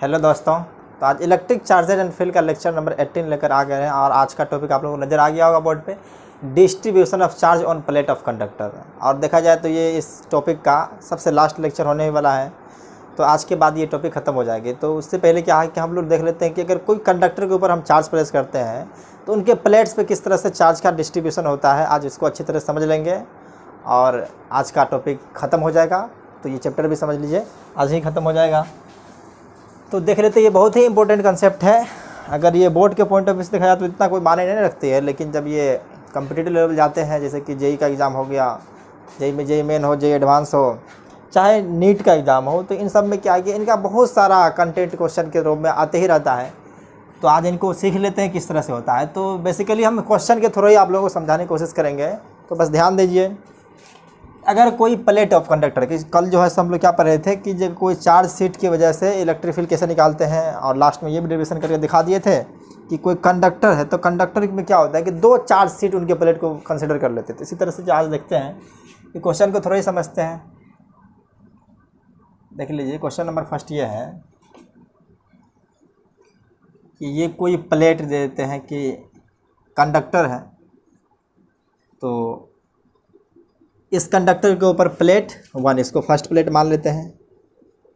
Hello दोस्तों, तो आज इलेक्ट्रिक चार्जर एंड फील्ड का लेक्चर नंबर 18 लेकर आ गए हैं और आज का टॉपिक आप लोगों को नज़र आ गया होगा बोर्ड पे, distribution of charge on plate of conductor. और देखा जाए तो ये इस टॉपिक का सबसे लास्ट लेक्चर होने वाला है, तो आज के बाद ये टॉपिक ख़त्म हो जाएगी। तो उससे पहले क्या है कि हम लोग देख लेते हैं कि अगर कोई कंडक्टर के ऊपर हम चार्ज प्लेस करते हैं तो उनके प्लेट्स पे किस तरह से चार्ज का डिस्ट्रीब्यूशन होता है। आज इसको अच्छी तरह समझ लेंगे और आज का टॉपिक ख़त्म हो जाएगा। तो ये चैप्टर भी समझ लीजिए, आज ही ख़त्म हो जाएगा। तो देख लेते हैं, ये बहुत ही इंपॉर्टेंट कंसेप्ट है। अगर ये बोर्ड के पॉइंट ऑफ व्यू से देखा जाए तो इतना कोई मायने नहीं रखती है, लेकिन जब ये कम्पिटिटिव लेवल जाते हैं, जैसे कि जेई का एग्ज़ाम हो गया, जेई में जेई मेन हो, जेई एडवांस हो, चाहे नीट का एग्ज़ाम हो, तो इन सब में क्या है कि इनका बहुत सारा कंटेंट क्वेश्चन के रूप में आते ही रहता है। तो आज इनको सीख लेते हैं किस तरह से होता है। तो बेसिकली हम क्वेश्चन के थ्रू ही आप लोगों को समझाने की कोशिश करेंगे, तो बस ध्यान दीजिए। अगर कोई प्लेट ऑफ कंडक्टर की, कल जो है हम लोग क्या पढ़ रहे थे कि जब कोई चार्ज शीट की वजह से इलेक्ट्रिक फील्ड कैसे निकालते हैं, और लास्ट में ये भी डेरिवेशन करके दिखा दिए थे कि कोई कंडक्टर है तो कंडक्टर में क्या होता है कि दो चार्ज शीट उनके प्लेट को कंसिडर कर लेते थे। इसी तरह से आज देखते हैं कि क्वेश्चन को थोड़ा ही समझते हैं। देख लीजिए, क्वेश्चन नंबर फर्स्ट ये है कि ये कोई प्लेट दे देते हैं कि कंडक्टर है, तो इस कंडक्टर के ऊपर प्लेट 1, इसको फर्स्ट प्लेट मान लेते हैं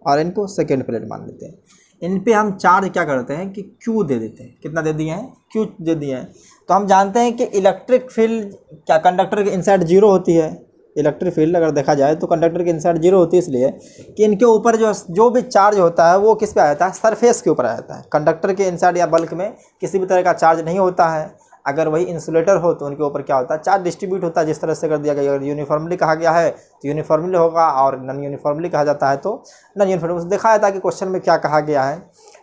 और इनको सेकेंड प्लेट मान लेते हैं। इन पे हम चार्ज क्या करते हैं कि Q दे देते हैं। कितना दे दिए हैं? Q दे दिए हैं। तो हम जानते हैं कि इलेक्ट्रिक फील्ड क्या कंडक्टर के इनसाइड जीरो होती है। इलेक्ट्रिक फील्ड अगर देखा जाए तो कंडक्टर के इनसाइड जीरो होती है, इसलिए कि इनके ऊपर जो भी चार्ज होता है वो किस पे आ जाता है? सरफेस के ऊपर आ जाता है। कंडक्टर के इनसाइड या बल्क में किसी भी तरह का चार्ज नहीं होता है। अगर वही इंसुलेटर हो तो उनके ऊपर क्या होता है? चार्ज डिस्ट्रीब्यूट होता है। जिस तरह से कर दिया गया, अगर यूनिफॉर्मली कहा गया है तो यूनिफॉर्मली होगा, और नॉन यूनिफॉर्मली कहा जाता है तो नॉन यूनिफॉर्मली। देखा जाता है कि क्वेश्चन में क्या कहा गया है,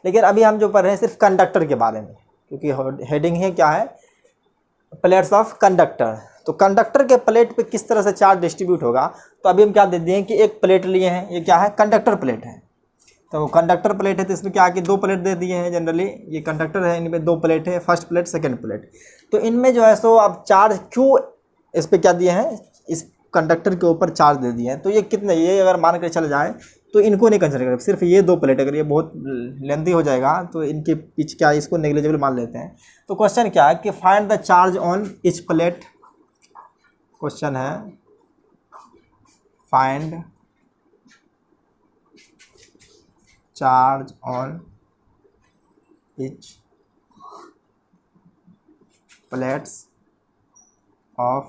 लेकिन अभी हम जो पढ़ रहे हैं सिर्फ कंडक्टर के बारे में, क्योंकि हेडिंग है क्या है? Plates of conductor. तो कंडक्टर के प्लेट पे किस तरह से चार्ज डिस्ट्रीब्यूट होगा। तो अभी हम क्या दे दिए कि एक प्लेट लिए हैं, ये क्या है? कंडक्टर प्लेट है। तो कंडक्टर प्लेट है तो इसमें क्या कि दो प्लेट दे दिए हैं। जनरली ये कंडक्टर है, इनमें दो प्लेट है, फर्स्ट प्लेट सेकंड प्लेट। तो इनमें जो है सो अब चार्ज क्यों इस पे क्या दिए हैं? इस कंडक्टर के ऊपर चार्ज दे दिए हैं। तो ये कितने, ये अगर मान कर चल जाए तो इनको नहीं कंसिडर करें, सिर्फ ये दो प्लेट। अगर ये बहुत लेंथी हो जाएगा तो इनके पीछे क्या, इसको नेग्लिजिबल मान लेते हैं। तो क्वेश्चन क्या है कि find the charge on each plate. Question है find charge on each plates of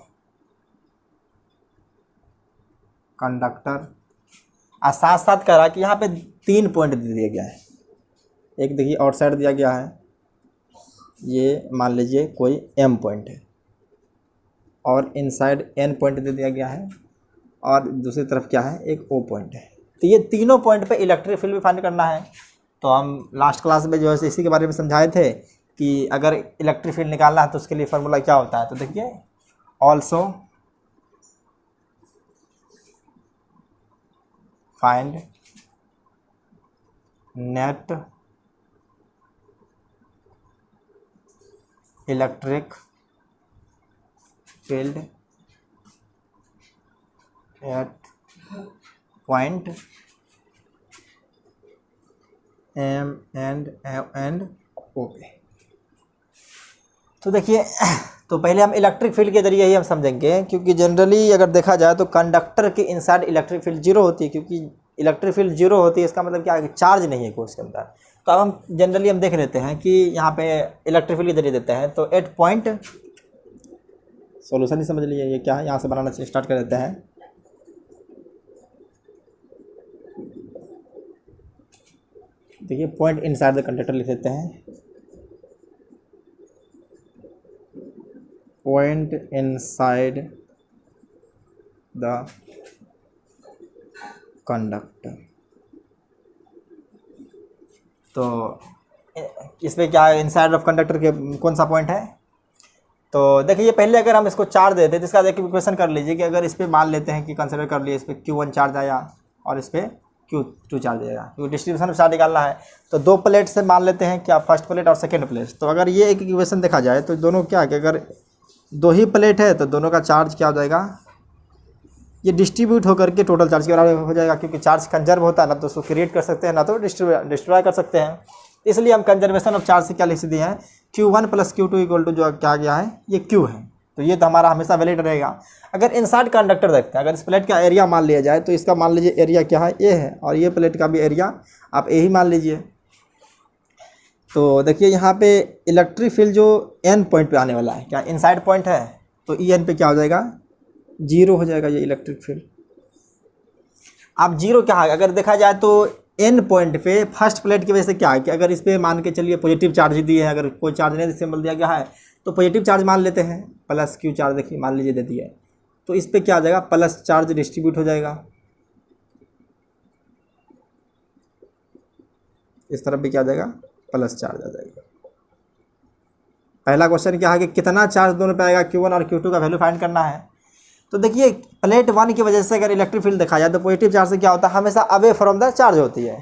conductor. और साथ साथ कह रहा कि यहाँ पे 3 पॉइंट दे दिया गया है। एक देखिए आउट साइड दिया गया है, ये मान लीजिए कोई M पॉइंट है, और इनसाइड N पॉइंट दे दिया गया है, और दूसरी तरफ क्या है? एक O पॉइंट है। तो ये तीनों पॉइंट पे इलेक्ट्रिक फील्ड भी फाइंड करना है। तो हम लास्ट क्लास में जो है इसी के बारे में समझाए थे कि अगर इलेक्ट्रिक फील्ड निकालना है तो उसके लिए फार्मूला क्या होता है। तो देखिए, also find net electric field at point M and O पे। तो देखिए, तो पहले हम इलेक्ट्रिक फील्ड के जरिए ही हम समझेंगे, क्योंकि जनरली अगर देखा जाए तो कंडक्टर के इनसाइड इलेक्ट्रिक फील्ड जीरो होती है। क्योंकि इलेक्ट्रिक फील्ड जीरो होती है, इसका मतलब क्या है कि चार्ज नहीं है कोई उसके अंदर। तो अब हम जनरली हम देख लेते हैं कि यहाँ पे इलेक्ट्रिक फील्ड के जरिए देते हैं। तो एट पॉइंट, सोल्यूशन ही समझ लीजिए ये क्या है, यहाँ से बनाना स्टार्ट कर देते हैं। देखिए, पॉइंट इनसाइड द कंडक्टर लिख देते हैं। Point inside the conductor. तो इसमें क्या है? इनसाइड ऑफ कंडक्टर के कौन सा पॉइंट है? तो देखिए, पहले अगर हम इसको चार्ज देते हैं तो इसका देखिए इक्वेशन कर लीजिए कि अगर इस पर मान लेते हैं कि कंसिडर कर लिए इस पर Q1 चार्ज आया और इस पर Q2 चार्ज आएगा, क्योंकि डिस्ट्रीब्यूशन चार्ज निकालना है। तो दो प्लेट से मान लेते हैं क्या, फर्स्ट प्लेट और सेकंड प्लेट। तो अगर ये एक इक्वेशन देखा जाए तो दोनों क्या है कि अगर दो ही प्लेट है तो दोनों का चार्ज क्या हो जाएगा? ये डिस्ट्रीब्यूट होकर के टोटल चार्ज के बराबर हो जाएगा, क्योंकि चार्ज कंजर्व होता है, ना तो उसको क्रिएट कर सकते हैं ना तो डिस्ट्रॉय कर सकते हैं। इसलिए हम कंजर्वेशन ऑफ चार्ज से क्या लिख दिए हैं, Q1 + Q2 इक्वल टू जो क्या गया है ये Q है। तो ये तो हमारा हमेशा वैलिड रहेगा। अगर इनसाइड कंडक्टर देखते हैं, अगर इस प्लेट का एरिया मान लिया जाए तो इसका मान लीजिए एरिया क्या है, ए है, और ये प्लेट का भी एरिया आप ए ही मान लीजिए। तो देखिए यहाँ पे इलेक्ट्रिक फील्ड जो एन पॉइंट पे आने वाला है, क्या इनसाइड पॉइंट है, तो ई एन पे क्या हो जाएगा, 0 हो जाएगा ये इलेक्ट्रिक फील्ड। अब 0 क्या है, अगर देखा जाए तो एन पॉइंट पे फर्स्ट प्लेट की वजह से क्या है कि अगर इस पर मान के चलिए पॉजिटिव चार्ज दिए है, अगर कोई चार्ज नहीं सिंबल दिया गया है तो पॉजिटिव चार्ज मान लेते हैं, प्लस Q चार्ज देखिए मान लीजिए दे दिया है, तो इस पर क्या आ जाएगा, प्लस चार्ज डिस्ट्रीब्यूट हो जाएगा। इस तरफ भी क्या आ जाएगा, प्लस चार्ज आ जाएगा। पहला क्वेश्चन क्या है कि कितना चार्ज दोनों पे आएगा, Q1 और Q2 का वैल्यू फाइंड करना है। तो देखिए प्लेट 1 की वजह से अगर इलेक्ट्रिक फील्ड देखा जाए तो पॉजिटिव चार्ज से क्या होता है, हमेशा अवे फ्रॉम द चार्ज होती है।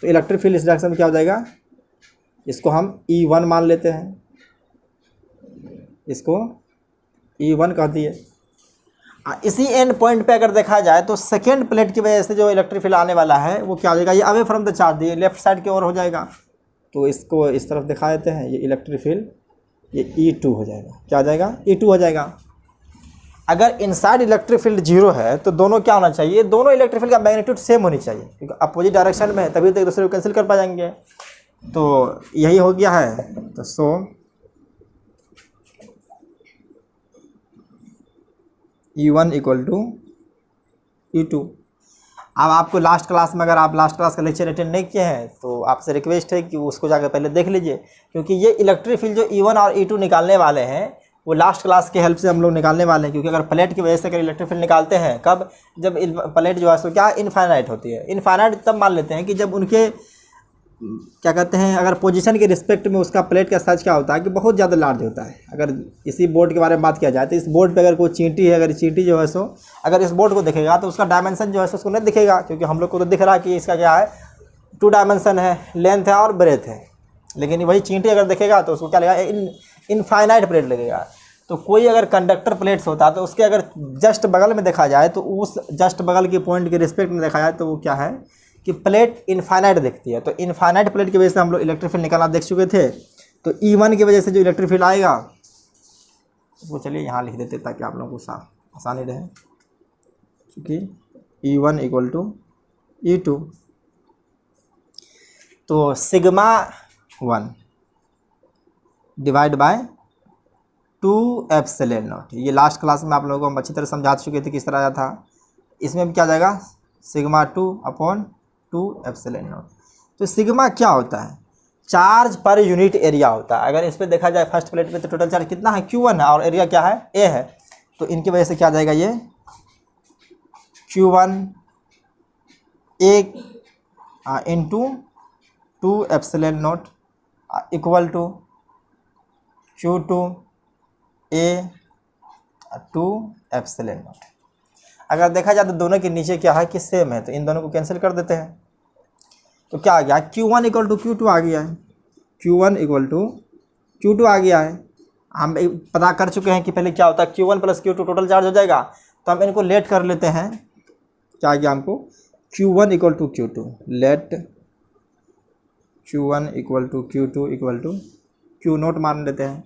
तो इलेक्ट्रिक फील्ड इस डायरेक्शन में क्या हो जाएगा, इसको हम E1 मान लेते हैं, इसको E1 कह दिए। इसी एंड पॉइंट पे अगर देखा जाए तो सेकेंड प्लेट की वजह से जो इलेक्ट्रिक फील्ड आने वाला है वो क्या हो जाएगा, ये अवे फ्रॉम द चार्ज, ये लेफ्ट साइड की ओर हो जाएगा। तो इसको इस तरफ दिखा देते हैं, ये इलेक्ट्रिक फील्ड ये E2 हो जाएगा। क्या हो जाएगा, E2 हो जाएगा। अगर इनसाइड इलेक्ट्रिक फील्ड 0 है तो दोनों क्या होना चाहिए, दोनों इलेक्ट्रिक फील्ड का मैग्नीट्यूड सेम होनी चाहिए, क्योंकि अपोजिट डायरेक्शन में है, तभी तो एक दूसरे को कैंसिल कर पाएंगे। तो यही हो गया है। तो सो E1 इक्वल टू E2। अब आपको लास्ट क्लास में, अगर आप लास्ट क्लास का लेक्चर अटेंड नहीं किए हैं तो आपसे रिक्वेस्ट है कि उसको जाकर पहले देख लीजिए, क्योंकि ये इलेक्ट्रिक फील्ड जो E1 और E2 निकालने वाले हैं वो लास्ट क्लास की हेल्प से हम लोग निकालने वाले हैं। क्योंकि अगर प्लेट की वजह से अगर इलेक्ट्रिक फील्ड निकालते हैं, कब, जब प्लेट जो है सो क्या इनफाइनाइट होती है। इनफाइनाइट तब मान लेते हैं कि जब उनके क्या कहते हैं, अगर पोजीशन के रिस्पेक्ट में उसका प्लेट का साइज क्या होता है कि बहुत ज़्यादा लार्ज होता है। अगर इसी बोर्ड के बारे में बात किया जाए तो इस बोर्ड पे अगर कोई चींटी है, अगर चींटी जो है सो अगर इस बोर्ड को देखेगा तो उसका डायमेंशन जो है सो उसको नहीं दिखेगा, क्योंकि हम लोग को तो दिख रहा है कि इसका क्या है, 2 डायमेंशन है, लेंथ है और ब्रेथ है। लेकिन वही चींटी अगर देखेगा तो उसको क्या लगेगा, इनफाइनाइट प्लेट लगेगा। तो कोई अगर कंडक्टर प्लेट्स होता तो उसके अगर जस्ट बगल में देखा जाए तो उस जस्ट बगल के पॉइंट के रिस्पेक्ट में देखा जाए तो वो क्या है कि प्लेट इनफाइनाइट दिखती है। तो इनफाइनाइट प्लेट की वजह से हम लोग इलेक्ट्रिक फील्ड निकालना देख चुके थे। तो E1 की वजह से जो इलेक्ट्रिक फील्ड आएगा वो चलिए यहाँ लिख देते ताकि आप लोगों को साफ आसानी रहे, क्योंकि E1 इक्वल टू E2। तो sigma 1 divide by 2 epsilon naught. ये लास्ट क्लास में आप लोगों को हम अच्छी तरह समझा चुके थे किस तरह आया था। इसमें भी क्या जाएगा, सिग्मा 2/2 एप्सिलॉन नॉट। तो सिग्मा क्या होता है, चार्ज पर यूनिट एरिया होता है। अगर इस पर देखा जाए फर्स्ट प्लेट पे तो टोटल चार्ज कितना है, Q1 है, और एरिया क्या है, A है। तो इनकी वजह से क्या जाएगा, ये Q1 into 2 epsilon naught equal to Q2 A 2 epsilon naught. अगर देखा जाए तो दोनों के नीचे क्या है कि सेम है, तो इन दोनों को कैंसिल कर देते हैं। तो क्या आ गया, Q1 इक्वल टू Q2 आ गया है, Q1 इक्वल टू Q2 आ गया है। हम पता कर चुके हैं कि पहले क्या होता है, Q1 + Q2 टोटल चार्ज हो जाएगा। तो हम इनको लेट कर लेते हैं, क्या आ गया हमको, Q1 equal to Q2, let Q1 equal to Q2 equal to Q0 मान लेते हैं।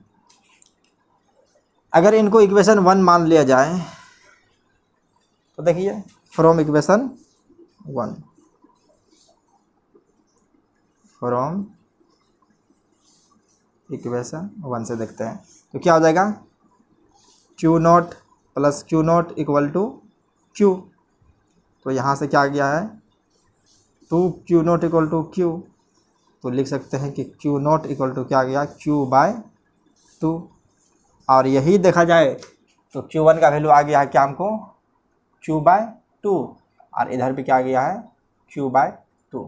अगर इनको इक्वेशन 1 मान लिया जाए तो देखिए फ्रॉम इक्वेशन 1, फ्रॉम इक्वेशन 1 से देखते हैं तो क्या हो जाएगा, Q0 + Q0 equal to Q। तो यहाँ से क्या आ गया है, 2Q0 इक्वल टू Q। तो लिख सकते हैं कि Q0 इक्वल टू क्या आ गया, Q/2। और यही देखा जाए तो Q1 का वैल्यू आ गया है क्या हमको, Q/2, और इधर भी क्या आ गया है, Q/2।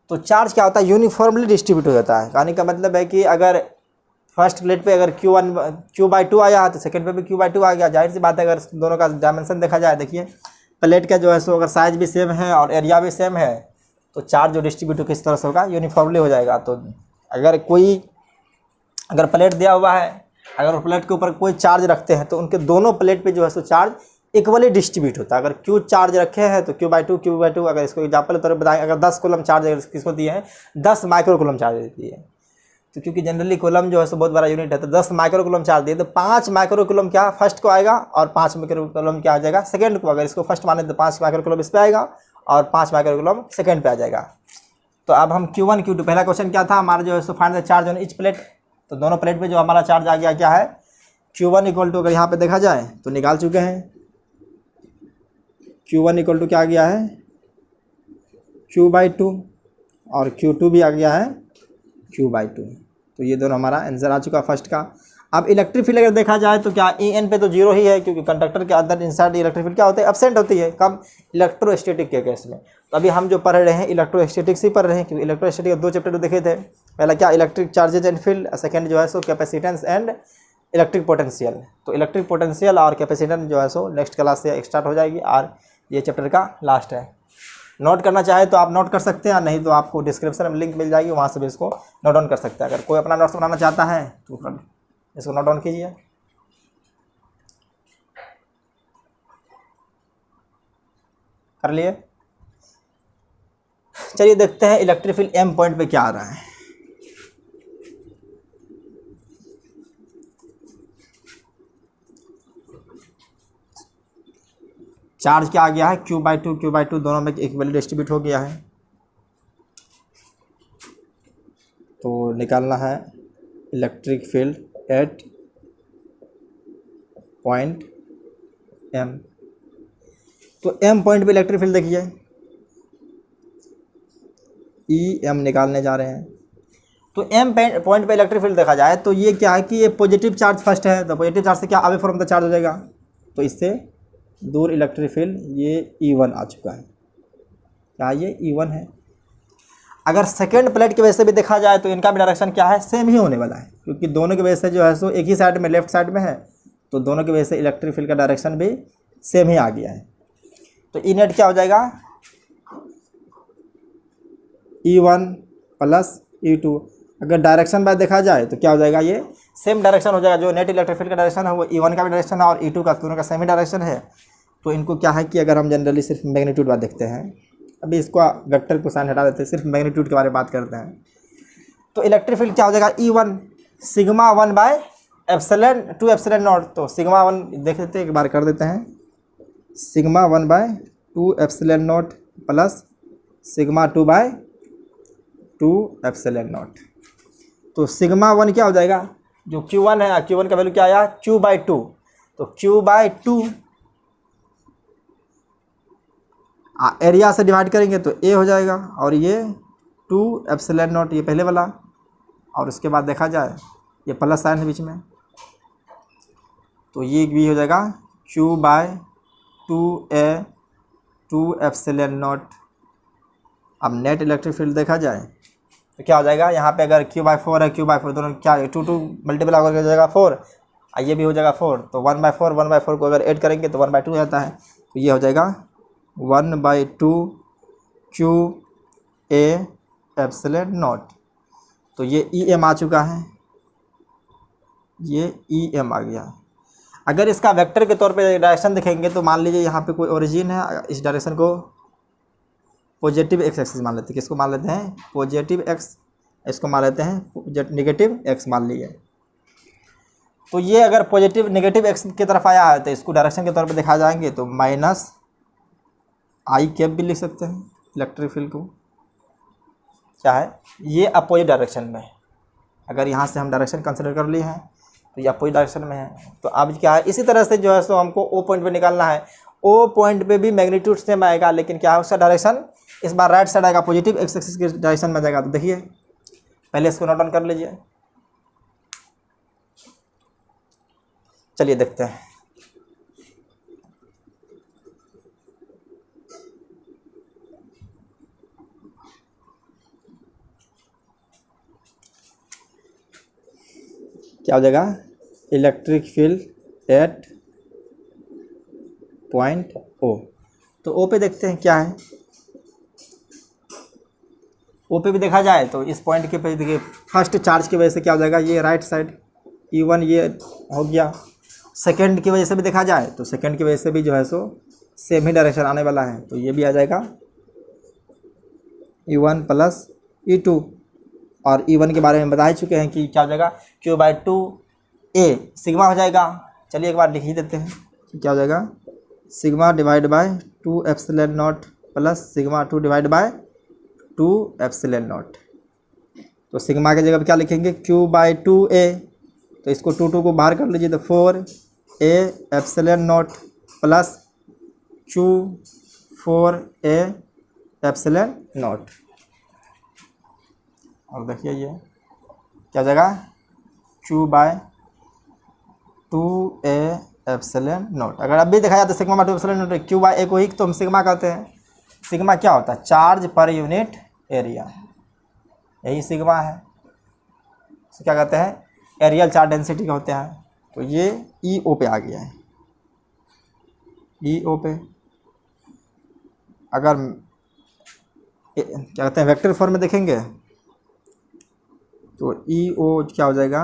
तो चार्ज क्या होता है, यूनिफॉर्मली डिस्ट्रीब्यूट हो जाता है। कहने का मतलब है कि अगर फर्स्ट प्लेट पे अगर Q/2 आया तो सेकंड पे भी Q/2 आ गया। जाहिर सी बात है, अगर दोनों का डायमेंशन देखा जाए, देखिए प्लेट का जो है सो अगर साइज भी सेम है और एरिया भी सेम है तो चार्ज जो डिस्ट्रीब्यूट किस तरह से होगा, यूनिफॉर्मली हो जाएगा। तो अगर प्लेट दिया हुआ है, अगर प्लेट के ऊपर कोई चार्ज रखते हैं तो उनके दोनों प्लेट पे जो है सो चार्ज इक्वली डिस्ट्रीब्यूट होता है। अगर Q चार्ज रखे हैं तो Q/2 अगर इसको एग्जाम्पल तौर पर बताएं, अगर 10 कूलम चार्ज किसको दिए हैं, 10 माइक्रो कूलम चार्ज देती है। तो क्योंकि जनरली कूलम जो है सो बहुत बड़ा यूनिट है, तो 10 माइक्रो कूलम चार्ज दिए तो 5 माइक्रो कूलम क्या फर्स्ट को आएगा और 5 माइक्रो कूलम क्या आ जाएगा सेकंड को। अगर इसको फर्स्ट माने तो 5 माइक्रो कूलम इस पे आएगा और 5 माइक्रो कूलम सेकंड पे आ जाएगा। तो अब हम Q1 Q2, पहला क्वेश्चन क्या था हमारा जो है so find the charge on each plate. तो दोनों प्लेट पे जो हमारा चार्ज आ गया क्या है Q1 इक्वल टू, अगर यहाँ पे देखा जाए तो निकाल चुके हैं, Q1 इक्वल टू क्या आ गया है Q/2 और Q2 भी आ गया है Q/2। तो ये दोनों हमारा आंसर आ चुका फर्स्ट का। अब इलेक्ट्रिक फील्ड अगर देखा जाए तो क्या EN पे तो जीरो ही है, क्योंकि कंडक्टर के अंदर इंसर्ट इलेक्ट्रिक फील्ड क्या होते हैं एब्सेंट होती है, कब इलेक्ट्रोस्टैटिक के केस में। तो अभी हम जो पढ़ रहे हैं इलेक्ट्रोस्टैटिक्स ही पढ़ रहे हैं, क्योंकि इलेक्ट्रोस्टैटिक 2 चैप्टर देखे थे। पहला क्या electric charges and field, second जो है सो कैपेसिटेंस एंड इलेक्ट्रिक पोटेंशियल। तो इलेक्ट्रिक पोटेंशियल और कैपेसिटेंस जो है सो नेक्स्ट क्लास से स्टार्ट हो जाएगी और ये चैप्टर का लास्ट है। नोट करना चाहे तो आप नोट कर सकते हैं, नहीं तो आपको डिस्क्रिप्शन में लिंक मिल जाएगी, वहाँ से भी इसको नोट डाउन कर सकते हैं। अगर कोई अपना नोट्स बनाना चाहता है तो इसको नोट डाउन कीजिए। कर लिए। चलिए देखते हैं इलेक्ट्रिक फील्ड M पॉइंट पे क्या आ रहा है। चार्ज क्या आ गया है Q/2 दोनों में इक्वली डिस्ट्रीब्यूट हो गया है। तो निकालना है electric field at point M। तो M पॉइंट पे इलेक्ट्रिक फील्ड देखिए EM निकालने जा रहे हैं। तो M पॉइंट पे इलेक्ट्रिक फील्ड देखा जाए तो ये क्या है कि ये पॉजिटिव चार्ज फर्स्ट है, तो पॉजिटिव चार्ज से क्या अवे फ्रॉम द चार्ज हो जाएगा, तो इससे दूर इलेक्ट्रिक फील्ड ये E1 आ चुका है। क्या ये E1 है। अगर सेकेंड प्लेट की वजह से भी देखा जाए तो इनका भी डायरेक्शन क्या है सेम ही होने वाला है, क्योंकि दोनों की वजह से जो है सो एक ही साइड में लेफ्ट साइड में है, तो दोनों की वजह से इलेक्ट्रिक फील्ड का डायरेक्शन भी सेम ही आ गया है। तो ई नेट क्या हो जाएगा E1 प्लस E2। अगर डायरेक्शन बाय देखा जाए तो क्या हो जाएगा, ये सेम डायरेक्शन हो जाएगा। जो नेट इलेक्ट्रिक फील्ड का डायरेक्शन है वो E1 का भी डायरेक्शन है और E2 का, दोनों का सेम ही डायरेक्शन है। तो इनको क्या है कि अगर हम जनरली सिर्फ मैग्नीट्यूड बात देखते हैं, अभी इसको वेक्टर को साइन हटा देते हैं, सिर्फ मैग्नीट्यूड के बारे में बात करते हैं। तो इलेक्ट्रिक फील्ड क्या हो जाएगा E1 सिग्मा 1/2 एप्सिलॉन नॉट। तो सिग्मा 1 देख लेते हैं, एक बार कर देते हैं, sigma 1/2 epsilon naught plus sigma 2/2 epsilon not. तो सिग्मा 1 क्या हो जाएगा, जो Q1 है, Q1 का वैल्यू क्या आया Q/2। तो Q/2 एरिया से डिवाइड करेंगे तो A हो जाएगा, और ये 2 एप्सिलॉन नॉट ये पहले वाला, और उसके बाद देखा जाए ये प्लस साइन है बीच में, तो ये भी हो जाएगा Q/2A 2 एप्सिलॉन नॉट। अब नेट इलेक्ट्रिक फील्ड देखा जाए तो क्या हो जाएगा, यहाँ पे अगर Q/4 है, Q/4 दोनों क्या है 2 मल्टीपल होकर हो जाएगा 4, ये भी हो जाएगा 4। तो 1/4 को अगर ऐड करेंगे तो 1/2 आता है, तो ये हो जाएगा 1/2 QA एप्सिलॉन नॉट। तो ये EM आ चुका है, ये EM आ गया। अगर इसका वेक्टर के तौर पे डायरेक्शन देखेंगे तो मान लीजिए यहाँ पे कोई ओरिजिन है, इस डायरेक्शन को पॉजिटिव एक्स एक्सिस मान लेते हैं। किसको मान लेते हैं पॉजिटिव एक्स, इसको मान लेते हैं नेगेटिव एक्स मान लिए। तो ये अगर पॉजिटिव नेगेटिव एक्स की तरफ आया है तो इसको डायरेक्शन के तौर पे देखा जाएंगे तो -I कैप भी लिख सकते हैं इलेक्ट्रिक फील्ड को, क्या है ये अपोजिट डायरेक्शन में। अगर यहाँ से हम डायरेक्शन कंसिडर कर लिए हैं तो ये अपोजिट डायरेक्शन में है। तो अब क्या है इसी तरह से जो है सो हमको O पॉइंट पे निकालना है। O पॉइंट पे भी मैग्नीट्यूड सेम आएगा, लेकिन क्या है उसका डायरेक्शन इस बार राइट साइड आएगा, पॉजिटिव एक्स एक्सिस के डायरेक्शन में जाएगा। तो देखिए पहले इसको नोट डाउन कर लीजिए। चलिए देखते हैं। क्या हो जाएगा electric field at point O। तो O पे देखते हैं क्या है। O पे भी देखा जाए तो इस पॉइंट के पे देखिए फर्स्ट चार्ज की वजह से क्या हो जाएगा, ये राइट साइड E1 ये हो गया, सेकंड की वजह से भी देखा जाए तो सेकंड की वजह से भी जो है सो सेम ही डायरेक्शन आने वाला है, तो ये भी आ जाएगा E1 प्लस E2। और E1 के बारे में बता ही चुके हैं कि क्या हो जाएगा, Q/2A सिग्मा हो जाएगा। चलिए एक बार लिख ही देते हैं, क्या हो जाएगा, sigma divide by 2 epsilon naught plus sigma 2 divide by 2 epsilon not. तो सिग्मा की जगह पर क्या लिखेंगे, Q/2A, तो इसको 2 को बाहर कर लीजिए तो 4A epsilon naught plus Q4A epsilon not. और देखिए ये क्या हो जाएगा, Q/2A एप्सिलॉन नॉट। अगर अब भी देखा जाए तो सिग्मा 2 एप्सिलॉन नॉट, Q/A को ही तो हम सिग्मा कहते हैं। सिग्मा क्या होता है, चार्ज पर यूनिट एरिया, यही सिग्मा है। तो क्या कहते हैं, एरियल चार्ज डेंसिटी का होते हैं। तो ये EO पे आ गया है, EO पे अगर क्या कहते हैं वेक्टर फॉर्म में देखेंगे तो EO क्या हो जाएगा,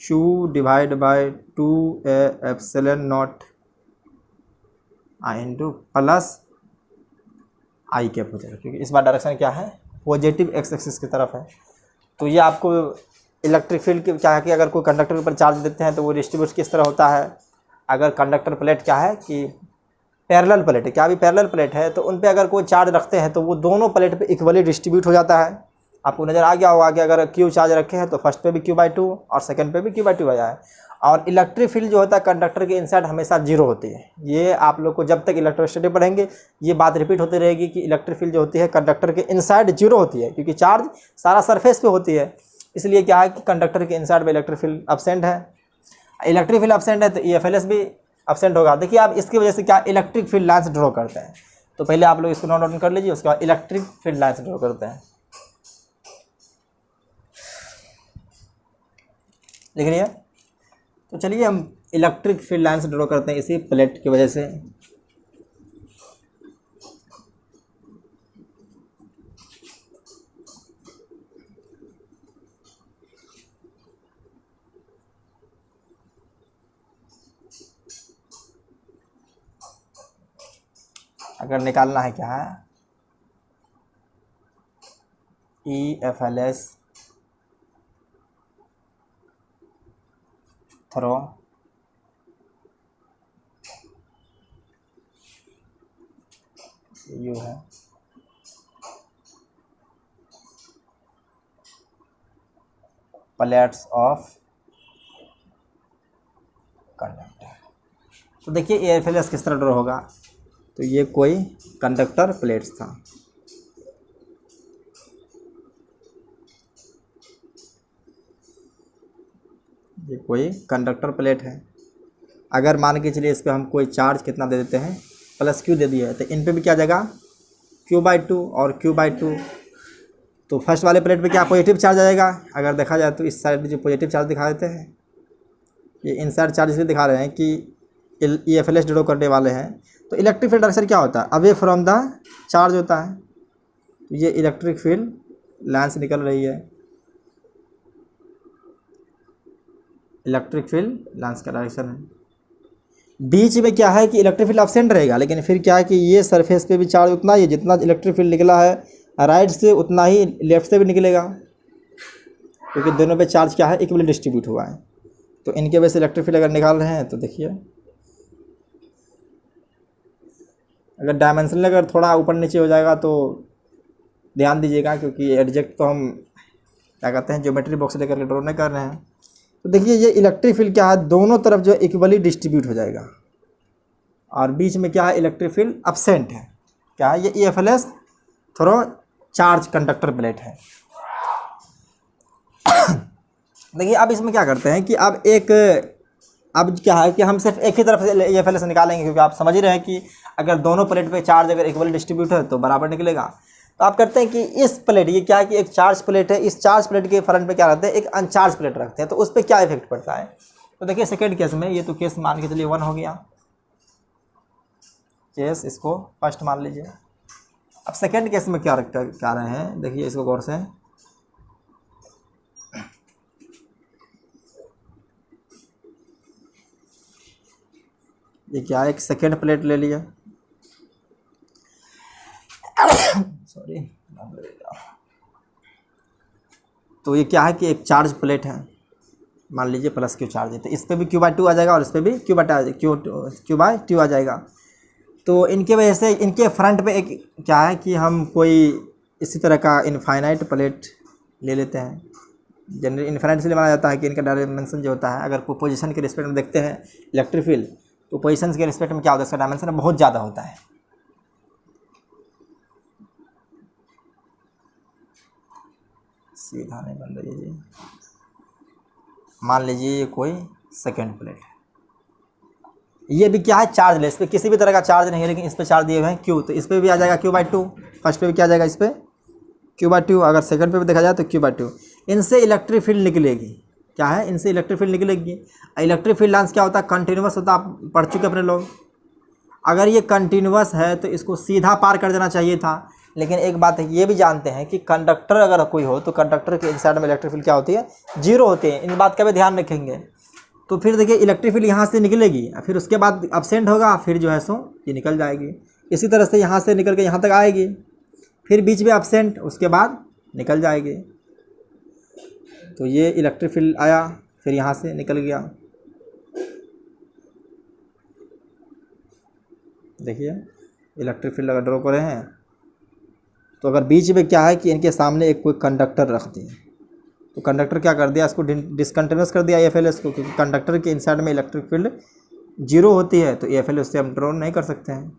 Q divide by 2A epsilon not I into plus I cap हो जाएगा, क्योंकि इस बार डायरेक्शन क्या है, पॉजिटिव एक्स एक्सिस की तरफ है। तो ये आपको इलेक्ट्रिक फील्ड की क्या है कि अगर कोई कंडक्टर के ऊपर चार्ज देते हैं तो वो डिस्ट्रीब्यूट किस तरह होता है। अगर कंडक्टर प्लेट क्या है कि पैरेलल प्लेट है, क्या भी पैरेलल प्लेट है, तो उन पे अगर कोई चार्ज रखते हैं तो वो दोनों प्लेट पे इक्वली डिस्ट्रीब्यूट हो जाता है। आपको नज़र आ गया होगा कि अगर Q चार्ज रखे हैं तो फर्स्ट पे भी Q/2 और सेकंड पे भी Q/2 आया है। और इलेक्ट्रिक फील्ड जो होता है कंडक्टर के इनसाइड हमेशा जीरो होती है। ये आप लोग को जब तक इलेक्ट्रोस्टैटिक पढ़ेंगे ये बात रिपीट होती रहेगी कि इलेक्ट्रिक फील्ड जो होती है कंडक्टर के इनसाइड जीरो होती है, क्योंकि चार्ज सारा सरफेस पे होती है। इसलिए क्या है कि कंडक्टर के इनसाइड में इलेक्ट्रिक फील्ड एब्सेंट है। इलेक्ट्रिक फील्ड एब्सेंट है तो EFLS भी एब्सेंट होगा। देखिए आप इसकी वजह से क्या इलेक्ट्रिक फील्ड लाइन्स ड्रॉ करते हैं। तो पहले आप लोग इसको नोट डाउन कर लीजिए, उसके बाद इलेक्ट्रिक फील्ड लाइन्स ड्रॉ करते हैं। लिख लिया, तो चलिए हम इलेक्ट्रिक फील्ड लाइन्स ड्रॉ करते हैं इसी प्लेट की वजह से। अगर निकालना है क्या है, EFLS थ्रो यू है प्लेट्स ऑफ कंडक्टर। तो देखिए EFLS किस तरह ड्रॉ होगा, तो ये कोई कंडक्टर प्लेट्स था। ये कोई कंडक्टर प्लेट है। अगर मान के चलिए इस पर हम कोई चार्ज कितना दे देते हैं, प्लस Q दे दिया है, तो इन पे भी क्या जाएगा Q/2 और Q/2। तो फर्स्ट वाले प्लेट पे क्या पॉजिटिव चार्ज आएगा। अगर देखा जाए तो इस साइड जो पॉजिटिव चार्ज दिखा देते हैं, ये इनसाइड चार्ज इसलिए दिखा रहे हैं कि EFLS ड्रॉ करने वाले हैं। तो इलेक्ट्रिक फील्ड डायरेक्शन क्या होता है, अवे फ्रॉम द चार्ज होता है। तो ये इलेक्ट्रिक फील्ड लाइन से निकल रही है, इलेक्ट्रिक फील्ड लाइन्स का डायरेक्शन है। बीच में क्या है कि इलेक्ट्रिक फील्ड एब्सेंट रहेगा, लेकिन फिर क्या है कि ये सरफेस पे भी चार्ज उतना ही, जितना इलेक्ट्रिक फील्ड निकला है राइट से उतना ही लेफ्ट से भी निकलेगा, क्योंकि दोनों पे चार्ज क्या है इक्वली डिस्ट्रीब्यूट हुआ है। तो इनके वजह से इलेक्ट्रिक फील्ड अगर निकाल रहे हैं तो देखिए, अगर डायमेंशनल अगर थोड़ा ऊपर नीचे हो जाएगा तो ध्यान दीजिएगा, क्योंकि एडजेक्ट तो हम क्या कहते हैं ज्योमेट्री बॉक्स लेकर के ड्रॉ नहीं कर रहे हैं। तो देखिए ये इलेक्ट्रिक फील्ड क्या है, दोनों तरफ जो है इक्वली डिस्ट्रीब्यूट हो जाएगा, और बीच में क्या है इलेक्ट्रिक फील्ड एब्सेंट है। क्या है, ये EFLS through charge conductor plate है। देखिए अब इसमें क्या करते हैं कि अब क्या है कि हम सिर्फ एक ही तरफ से EFLS निकालेंगे, क्योंकि आप समझ ही रहे हैं कि अगर दोनों प्लेट पे चार्ज अगर इक्वली डिस्ट्रीब्यूट है तो बराबर निकलेगा। तो आप करते हैं कि इस प्लेट, ये क्या है कि एक चार्ज प्लेट है, इस चार्ज प्लेट के फ्रंट पे क्या रखते हैं, एक अनचार्ज प्लेट रखते हैं। तो उस पर क्या इफेक्ट पड़ता है, तो देखिए सेकेंड केस में, ये तो केस मान के चलिए 1 हो गया केस, इसको फर्स्ट मान लीजिए। अब सेकेंड केस में क्या रहे हैं, देखिए इसको गौर से, ये क्या है, एक सेकेंड प्लेट ले लिया, सॉरी। तो ये क्या है कि एक चार्ज प्लेट है, मान लीजिए प्लस क्यू चार्ज है, तो इस पर भी Q/2 आ जाएगा और इस पर भी Q/2 आ जाएगा। तो इनके वजह से इनके फ्रंट पे एक क्या है कि हम कोई इसी तरह का इनफाइनाइट प्लेट ले लेते हैं। जनरली इनफाइनाइट इसलिए माना जाता है कि इनका डायमेंशन जो होता है, अगर कोई पोजीशन के रिस्पेक्ट में देखते हैं इलेक्ट्रिक फील्ड, तो पोजीशन के रिस्पेक्ट में क्या होता है, इसका डायमेंशन बहुत ज़्यादा होता है। सीधा नहीं बन रही है जी। मान लीजिए ये कोई सेकेंड प्लेट है, ये भी क्या है, चार्ज लेस, पे किसी भी तरह का चार्ज नहीं है, लेकिन इस पे चार्ज दिए हुए हैं Q, तो इस पर भी आ जाएगा Q/2। फर्स्ट पे भी क्या आ जाएगा, इस पर Q/2, अगर सेकंड पे भी देखा जाए तो Q/2। इनसे इलेक्ट्रिक फील्ड निकलेगी, क्या है, इनसे इलेक्ट्रिक फील्ड निकलेगी। इलेक्ट्रिक फील्ड लाइन्स क्या होता है, कंटिन्यूस होता है, आप पढ़ चुके अपने लोग। अगर ये कंटिन्यूस है तो इसको सीधा पार कर देना चाहिए था, लेकिन एक बात है, ये भी जानते हैं कि कंडक्टर अगर कोई हो तो कंडक्टर के इनसाइड में इलेक्ट्रिक फील्ड क्या होती है, जीरो होती है। इन बात का भी ध्यान रखेंगे। तो फिर देखिए इलेक्ट्रिक फील्ड यहाँ से निकलेगी, फिर उसके बाद अब्सेंट होगा, फिर जो है सो ये निकल जाएगी। इसी तरह से यहाँ से निकल के यहाँ तक आएगी, फिर बीच में अब्सेंट, उसके बाद निकल जाएगी। तो ये इलेक्ट्रिक फील्ड आया, फिर यहाँ से निकल गया। देखिए इलेक्ट्रिक फील्ड अगर ड्रॉ करे हैं, तो अगर बीच में क्या है कि इनके सामने एक कोई कंडक्टर रख दिए, तो कंडक्टर क्या कर दिया, इसको डिसकंटिन्यूस कर दिया EFLS को, क्योंकि कंडक्टर के इनसाइड में इलेक्ट्रिक फील्ड जीरो होती है, तो EFLS से हम ड्रॉ नहीं कर सकते हैं।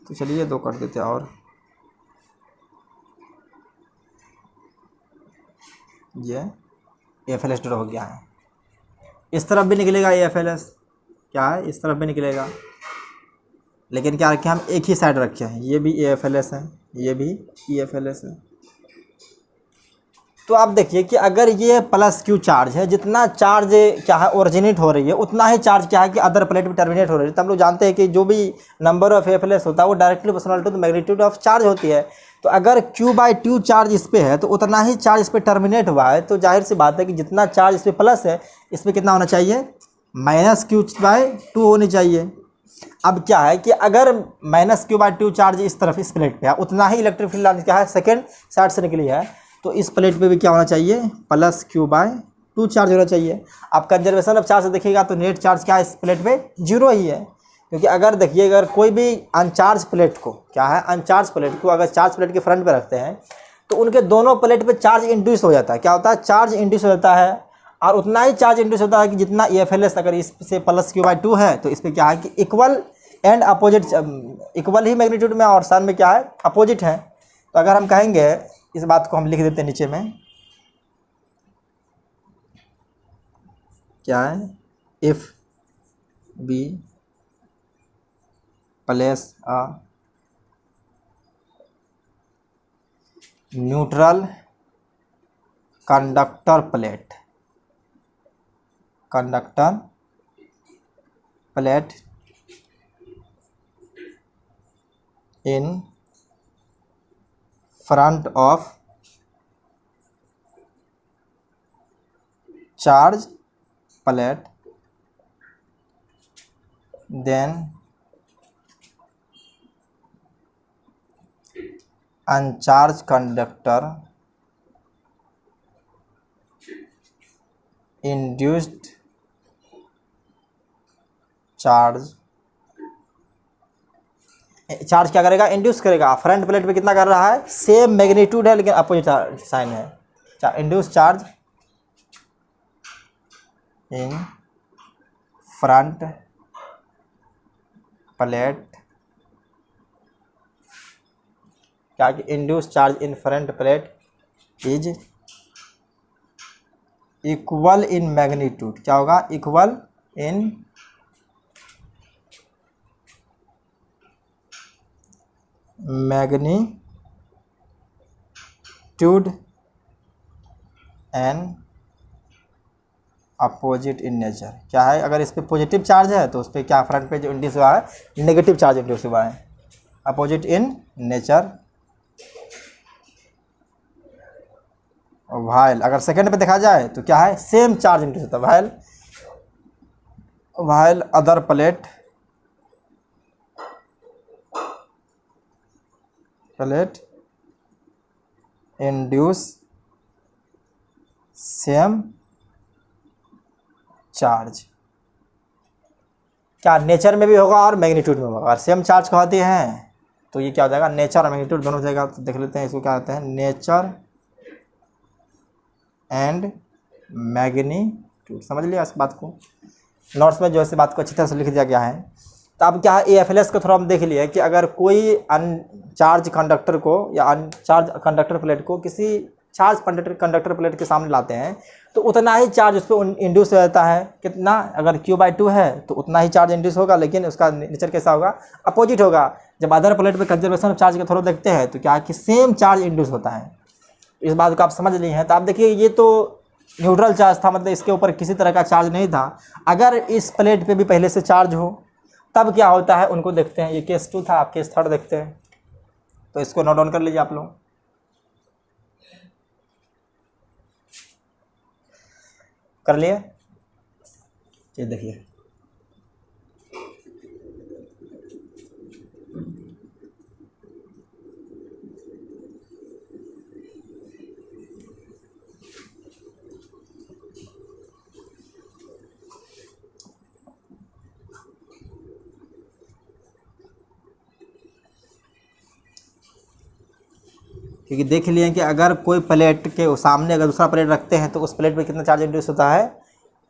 तो चलिए 2 कर देते हैं और ये EFLS ड्रॉ हो गया है। इस तरफ भी निकलेगा EFLS, क्या है, इस तरफ भी निकलेगा, लेकिन क्या रखे हम, एक ही साइड रखे हैं। ये भी EFLS है, ये भी EFLS है। तो आप देखिए कि अगर ये प्लस Q चार्ज है, जितना चार्ज क्या है ओरिजिनेट हो रही है, उतना ही चार्ज क्या है कि अदर प्लेट में टर्मिनेट हो रही है। तो हम लोग जानते हैं कि जो भी नंबर ऑफ EFLS होता है वो directly proportional to the magnitude of charge होती है। तो अगर Q/2 चार्ज इस पे है तो उतना ही चार्ज इस पर टर्मिनेट हुआ है, तो जाहिर सी बात है कि जितना चार्ज इस पर प्लस है, इस पर कितना होना चाहिए, -Q/2 होनी चाहिए। अब क्या है कि अगर -Q/2 चार्ज इस तरफ इस प्लेट पे है, उतना ही इलेक्ट्रिक फील्ड क्या है सेकेंड साइड से निकली है, तो इस प्लेट पे भी क्या होना चाहिए, +Q/2 चार्ज होना चाहिए। आप कंजर्वेशन ऑफ चार्ज से देखिएगा तो नेट चार्ज क्या है इस प्लेट पे, जीरो ही है। क्योंकि अगर देखिए अगर कोई भी अनचार्ज प्लेट को क्या है, अनचार्ज प्लेट को अगर चार्ज प्लेट के फ्रंट पे रखते हैं, तो उनके दोनों प्लेट पे चार्ज इंड्यूस हो जाता है। क्या होता है, चार्ज इंड्यूस हो जाता है, और उतना ही चार्ज इंड्यूस होता है कि जितना EFLS अगर इससे +Q/2 है, तो इस पर क्या है कि equal and opposite, equal he magnitude में और सन में क्या है, अपोजिट है। तो अगर हम कहेंगे, इस बात को हम लिख देते हैं नीचे में, क्या है, if we place a neutral conductor plate in front of charge plate, then uncharged conductor induced charge क्या करेगा, इंड्यूस करेगा। फ्रंट प्लेट पे कितना कर रहा है, सेम मैग्नीट्यूड है लेकिन अपोजिट साइन है। Induce charge in front plate, क्या कि induce charge in front plate is equal in magnitude, क्या होगा, equal in magnitude and opposite in nature. क्या है, अगर इस पे पॉजिटिव चार्ज है तो उस पर क्या फ्रंट पे जो इंड्यूस हुआ है, नेगेटिव चार्ज इंड्यूस हुआ है, अपोजिट इन नेचर। वाइल अगर सेकंड पे देखा जाए तो क्या है, सेम चार्ज इंड्यूस होता है। While while other plate induce same charge. क्या नेचर में भी होगा और मैग्नीट्यूड में होगा। और सेम चार्ज कहते हैं तो ये क्या हो जाएगा, नेचर और मैग्नीट्यूड दोनों हो जाएगा। तो देख लेते हैं इसको क्या कहते हैं, नेचर एंड मैग्नीट्यूड। समझ लिया इस बात को, नोट्स में जो है बात को अच्छी तरह से लिख दिया गया है। तो अब क्या है, AFLS को थोड़ा हम देख लिए कि अगर कोई अनचार्ज कंडक्टर को या अनचार्ज कंडक्टर प्लेट को किसी चार्ज कंडक्टर प्लेट के सामने लाते हैं तो उतना ही चार्ज उस पर इंड्यूस हो जाता है। कितना, अगर Q/2 है तो उतना ही चार्ज इंड्यूस होगा, लेकिन उसका नेचर कैसा होगा, अपोजिट होगा। जब अदर प्लेट पे कंजर्वेशन ऑफ चार्ज के थ्रू देखते हैं तो क्या है कि सेम चार्ज इंड्यूस होता है। इस बात को आप समझ लिए हैं। तो आप देखिए ये तो न्यूट्रल चार्ज था, मतलब इसके ऊपर किसी तरह का चार्ज नहीं था। अगर इस प्लेट पे भी पहले से चार्ज हो तब क्या होता है, उनको देखते हैं। ये केस 2 था, आप केस 3 देखते हैं। तो इसको नोट डाउन कर लीजिए आप लोग। कर लिए, ये देखिए क्योंकि देख लिए कि अगर कोई प्लेट के सामने अगर दूसरा प्लेट रखते हैं तो उस प्लेट में कितना चार्ज इंड्यूस होता है,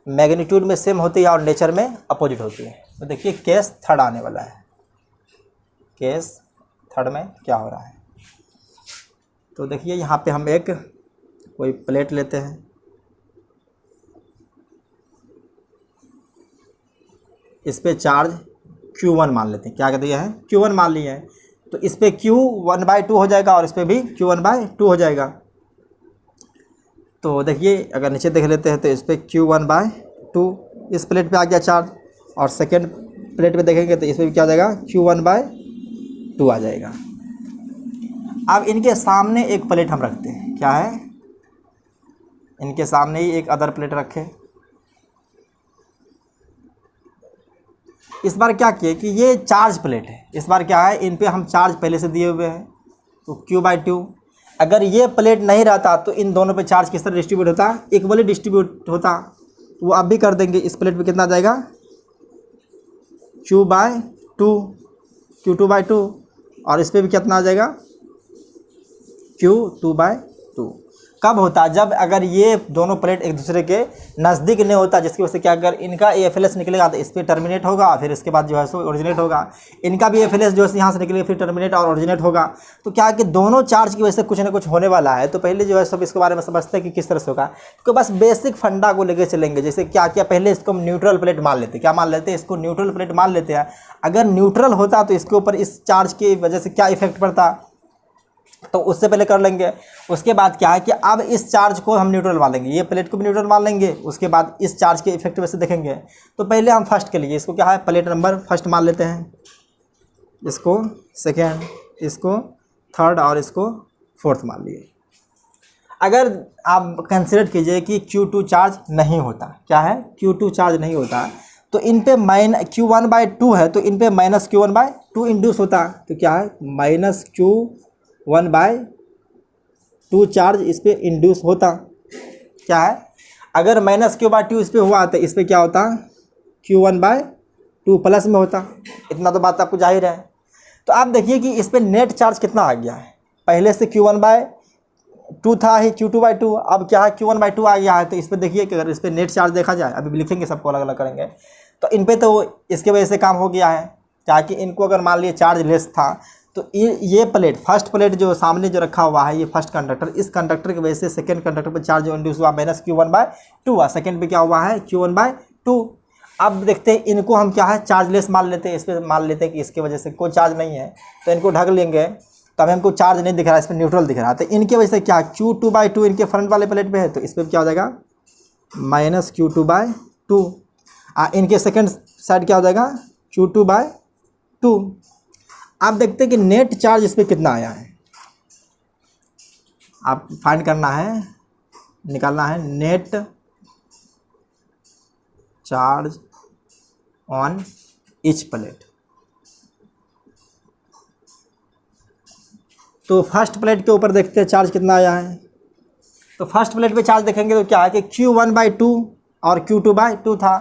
मैग्नीट्यूड में सेम होती है और नेचर में अपोजिट होती है। तो देखिए केस 3 आने वाला है। केस 3 में क्या हो रहा है, तो देखिए यहाँ पे हम एक कोई प्लेट लेते हैं, इस पे चार्ज Q1 मान लेते हैं। क्या कहते हैं, Q1 मान लिए हैं। तो इस पे Q1/2 हो जाएगा और इस पे भी Q1/2 हो जाएगा। तो देखिए अगर नीचे देख लेते हैं तो इस पे Q1/2 इस प्लेट पे आ गया चार्ज, और सेकेंड प्लेट पे देखेंगे तो इस पे भी क्या हो जाएगा, Q1/2 आ जाएगा। अब इनके सामने एक प्लेट हम रखते हैं, क्या है, इनके सामने ही एक अदर प्लेट रखे। इस बार क्या किए कि ये चार्ज प्लेट है, इस बार क्या है, इन पे हम चार्ज पहले से दिए हुए हैं। तो Q/2, अगर ये प्लेट नहीं रहता तो इन दोनों पे चार्ज किस तरह डिस्ट्रीब्यूट होता, इक्वली डिस्ट्रीब्यूट होता। तो वो आप भी कर देंगे। इस प्लेट पे कितना आ जाएगा, Q/2, और इस पे भी कितना आ जाएगा, Q2/2। कब होता है, जब अगर ये दोनों प्लेट एक दूसरे के नज़दीक नहीं होता, जिसकी वजह से क्या, अगर इनका AFLS निकलेगा तो इस पर टर्मिनेट होगा, फिर इसके बाद जो है सो ओरिजिनेट होगा। इनका भी AFLS जो है यहाँ से निकलेगा, फिर टर्मिनेट और ओरिजिनेट होगा। तो क्या है कि दोनों चार्ज की वजह से कुछ ना कुछ होने वाला है। तो पहले जो है सब इसके बारे में समझते हैं कि किस तरह से होगा। तो बस बेसिक फंडा को लेकर चलेंगे। जैसे क्या क्या, पहले इसको हम न्यूट्रल प्लेट मान लेते हैं। क्या मान लेते हैं, इसको न्यूट्रल प्लेट मान लेते हैं। अगर न्यूट्रल होता तो इसके ऊपर इस चार्ज की वजह से क्या इफेक्ट पड़ता, तो उससे पहले कर लेंगे। उसके बाद क्या है कि अब इस चार्ज को हम न्यूट्रल मान लेंगे, ये प्लेट को भी न्यूट्रल मान लेंगे। उसके बाद इस चार्ज के इफेक्ट वैसे देखेंगे। तो पहले हम फर्स्ट के लिए इसको क्या है, प्लेट नंबर फर्स्ट मान लेते हैं, इसको सेकेंड, इसको थर्ड और इसको फोर्थ मान लिए। अगर आप कंसिडर कीजिए कि Q2 चार्ज नहीं होता, क्या है, Q2 चार्ज नहीं होता, तो इन पे Q1/2 है, तो इन पे -Q1/2 इंड्यूस होता। तो क्या है, -Q1/2 चार्ज इस पर इंड्यूस होता। क्या है, अगर -Q/2 इस पर हुआ तो इस पर क्या होता, Q1/2 प्लस में होता। इतना तो बात आपको जाहिर है। तो आप देखिए कि इस पर नेट चार्ज कितना आ गया है। पहले से Q1/2 था ही, Q2/2, अब क्या है, Q1/2 आ गया है। तो इस पर देखिए कि अगर इस पर नेट चार्ज देखा जाए, अभी लिखेंगे सबको अलग अलग करेंगे, तो इन पर तो इसके वजह से काम हो गया है। क्या कि इनको अगर मान लिए चार्ज लेस था तो ये प्लेट, फर्स्ट प्लेट जो सामने जो रखा हुआ है, ये फर्स्ट कंडक्टर, इस कंडक्टर की वजह से सेकंड कंडक्टर पर चार्ज इंड्यूस हुआ, -Q1/2 हुआ। सेकंड पे क्या हुआ है, Q1/2। अब देखते हैं इनको हम क्या है, चार्जलेस मान लेते हैं। इस पर मान लेते हैं कि इसकी वजह से कोई चार्ज नहीं है, तो इनको ढक लेंगे। तब हमको चार्ज नहीं दिख रहा है, इस पर न्यूट्रल दिख रहा है। तो इनकी वजह से क्या, Q2/2 इनके फ्रंट वाले प्लेट पे है, तो इस पर क्या हो जाएगा, -Q2/2। इनके सेकंड साइड क्या हो जाएगा, Q2/2। आप देखते हैं कि नेट चार्ज इस पर कितना आया है, आप फाइंड करना है, निकालना है net charge on each plate. तो फर्स्ट प्लेट के ऊपर देखते हैं चार्ज कितना आया है। तो फर्स्ट प्लेट पे चार्ज देखेंगे तो क्या है कि Q1/2 और Q2/2 था।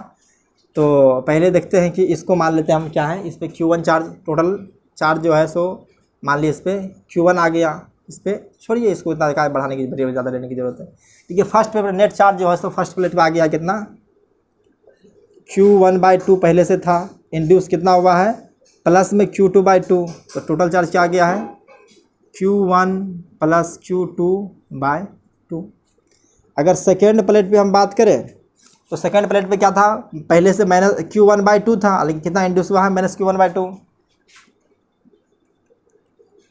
तो पहले देखते हैं कि इसको मान लेते हैं हम क्या है, इस पर Q1 चार्ज, टोटल चार्ज जो है सो मान लीजिए इस पर Q1 आ गया। इस पर छोड़िए, इसको इतना क्या बढ़ाने की ज़्यादा लेने की ज़रूरत है। देखिए फर्स्ट पे नेट चार्ज जो है सो फर्स्ट प्लेट पे आ गया कितना, Q1/2 पहले से था, इंड्यूस कितना हुआ है प्लस में Q2/2, तो टोटल चार्ज क्या आ गया है Q1 + Q2/2। अगर सेकेंड प्लेट पे हम बात करें तो सेकेंड प्लेट पे क्या था, पहले से माइनस Q1/2 था, लेकिन कितना इंड्यूस हुआ है -Q1/2।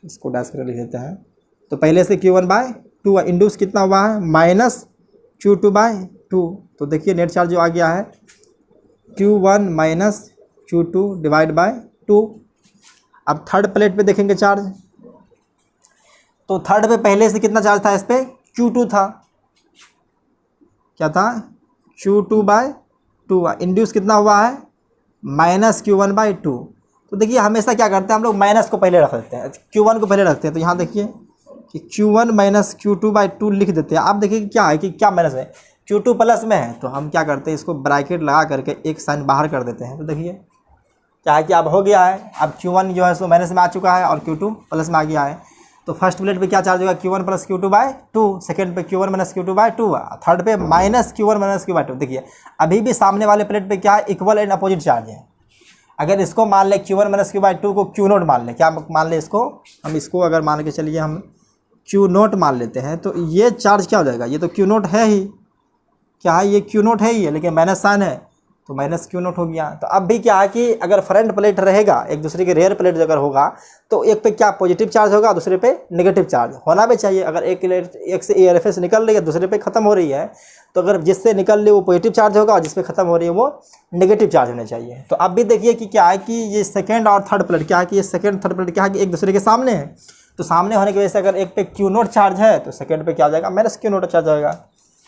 इसको डैश कर लिख देते हैं। तो पहले से Q1/2 इंड्यूस कितना हुआ है -Q2/2। तो देखिए नेट चार्ज जो आ गया है Q1 - Q2/2। अब थर्ड प्लेट पे देखेंगे चार्ज, तो थर्ड पे पहले से कितना चार्ज था, इस पर Q2 था, क्या था Q2/2। इंड्यूस कितना हुआ है -Q1/2। तो देखिए हमेशा क्या करते हैं हम लोग माइनस को पहले रख देते हैं, Q1 को पहले रखते हैं। तो यहाँ देखिए कि Q1 - Q2/2 लिख देते हैं। आप देखिए क्या है कि क्या माइनस है, Q2 प्लस में है, तो हम क्या करते हैं इसको ब्रैकेट लगा करके एक साइन बाहर कर देते हैं। तो देखिए क्या है कि अब हो गया है, अब Q1 जो है सो माइनस में आ चुका है और Q2 प्लस में आ गया है। तो फर्स्ट प्लेट पे क्या चार्ज होगा Q1 + Q2/2, सेकेंड पे Q1 - Q2/2, थर्ड पे -Q1 - Q2/2। देखिए अभी भी सामने वाले प्लेट पे क्या है, इक्वल एंड अपोजिट चार्ज है। अगर इसको मान ले Q1 - Q2 को Q0 मान ले, क्या मान ले इसको, हम इसको अगर मान के चलिए हम Q0 मान लेते हैं, तो ये चार्ज क्या हो जाएगा, ये तो Q0 है ही, क्या है ये Q0 है ही है, लेकिन माइनस साइन है तो -Q0 हो गया। तो अब भी क्या है कि अगर फ्रंट प्लेट रहेगा, एक दूसरे के रेयर प्लेट अगर होगा, तो एक पे क्या पॉजिटिव चार्ज होगा, दूसरे पे नेगेटिव चार्ज होना भी चाहिए। अगर एक से ARFS निकल रही है, दूसरे पे ख़त्म हो रही है, तो अगर जिससे निकल रही है वो पॉजिटिव चार्ज होगा और जिस पे ख़त्म हो रही है वो नेगेटिव चार्ज होना चाहिए। तो अब भी देखिए कि क्या है कि ये सेकेंड और थर्ड प्लेट क्या है कि ये सेकेंड थर्ड प्लेट क्या है कि एक दूसरे के सामने है। तो सामने होने की वजह से अगर एक पे Q0 चार्ज है तो सेकेंड पे क्या आ जाएगा, -Q0 चार्ज आएगा।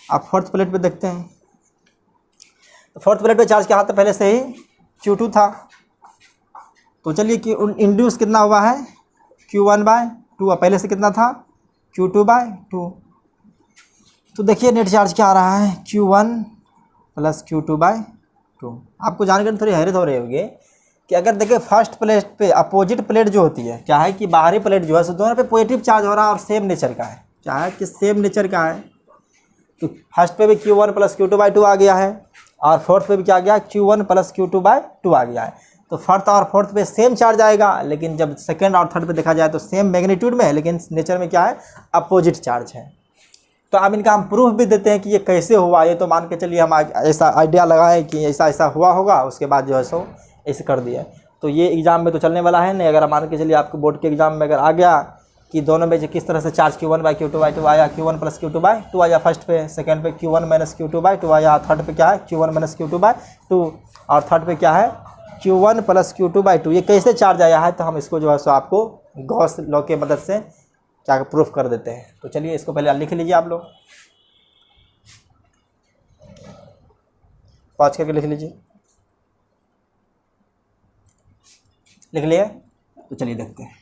आप फोर्थ प्लेट पे देखते हैं, तो फोर्थ प्लेट पे चार्ज क्या था, पहले से ही Q2 था। तो चलिए कि इंड्यूस कितना हुआ है Q1/2, पहले से कितना था Q2/2। तो देखिए नेट चार्ज क्या आ रहा है Q1 + Q2/2। आपको जानकर थोड़ी हैरत हो रही होगी कि अगर देखिए फर्स्ट प्लेट पे अपोजिट प्लेट जो होती है, क्या है कि बाहरी प्लेट जो है सो दोनों पे पॉजिटिव चार्ज हो रहा है और सेम नेचर का है, क्या है कि सेम नेचर का है। तो फर्स्ट पे भी Q1 + Q2/2 आ गया है और फोर्थ पे भी क्या आ गया Q1 + Q2/2 आ गया है। तो फोर्थ और फोर्थ पे सेम चार्ज आएगा, लेकिन जब सेकेंड और थर्ड पे देखा जाए तो सेम मैग्नीट्यूड में है, लेकिन नेचर में क्या है, अपोजिट चार्ज है। तो अब इनका हम प्रूफ भी देते हैं कि ये कैसे हुआ। ये तो मान के चलिए हम ऐसा आइडिया लगाएं कि ऐसा ऐसा हुआ होगा, उसके बाद जो है सो ऐसे कर दिया। तो ये एग्ज़ाम में तो चलने वाला है नहीं। अगर मान के चलिए आपको बोर्ड के एग्ज़ाम में अगर आ गया कि दोनों में किस तरह से चार्ज Q1/Q2/2 आया, Q1 + Q2/2 आया फर्स्ट पे, सेकंड पे Q1 - Q2/2 आया, थर्ड पे क्या है Q1 - Q2/2 और थर्ड पे क्या है Q1 + Q2/2। ये कैसे चार्ज आया है, तो हम इसको जो है सो आपको गॉस लॉ के मदद से क्या प्रूफ कर देते हैं। तो चलिए इसको पहले लिख लीजिए, आप लोग पॉज करके लिख लीजिए। लिख लिए, तो चलिए देखते हैं।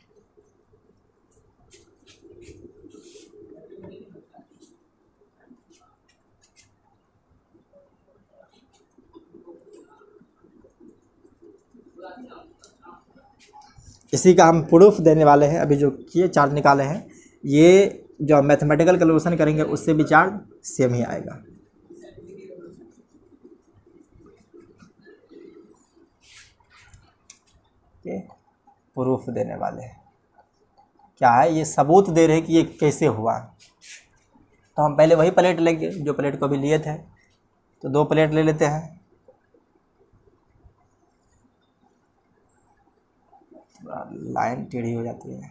इसी का हम प्रूफ देने वाले हैं। अभी जो किए चार्ज निकाले हैं, ये जो मैथमेटिकल कैलकुलेशन करेंगे उससे भी चार्ज सेम ही आएगा। ये प्रूफ देने वाले हैं, क्या है ये सबूत दे रहे हैं कि ये कैसे हुआ। तो हम पहले वही प्लेट लेंगे जो प्लेट को अभी लिए थे, तो 2 प्लेट ले लेते हैं। लाइन टेढ़ी हो जाती है।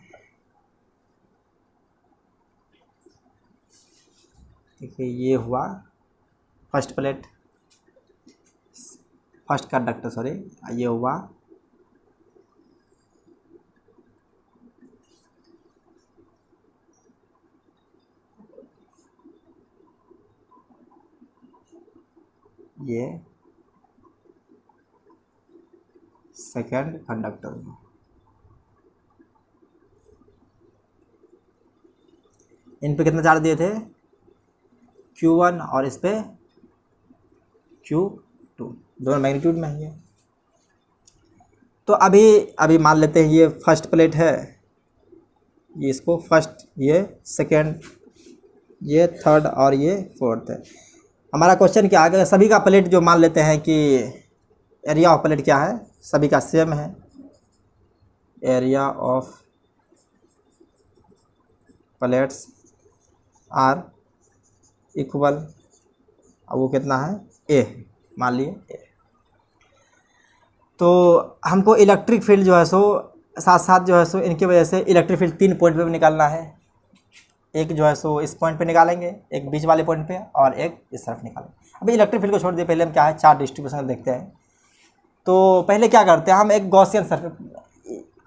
देखिए ये हुआ first plate, first conductor, sorry, ये हुआ ये सेकेंड कंडक्टर में। इन पे कितना चार्ज दिए थे Q1 और इस पे Q2, दोनों मैग्नीट्यूड में है। तो अभी मान लेते हैं ये फर्स्ट प्लेट है, ये इसको फर्स्ट, ये सेकेंड, ये थर्ड और ये फोर्थ है। हमारा क्वेश्चन क्या है, सभी का प्लेट जो मान लेते हैं कि एरिया ऑफ प्लेट क्या है, सभी का सेम है, area of plates are equal, अब वो कितना है ए, मान लिए ए। तो हमको इलेक्ट्रिक फील्ड जो है सो साथ साथ जो है सो इनकी वजह से इलेक्ट्रिक फील्ड 3 पॉइंट पे भी निकालना है। एक जो है सो इस पॉइंट पे निकालेंगे, एक बीच वाले पॉइंट पे और एक इस तरफ निकालेंगे। अभी इलेक्ट्रिक फील्ड को छोड़ दिए, पहले हम क्या है चार्ज डिस्ट्रीब्यूशन देखते हैं। तो पहले क्या करते हैं हम, एक गॉसियन सरफेस,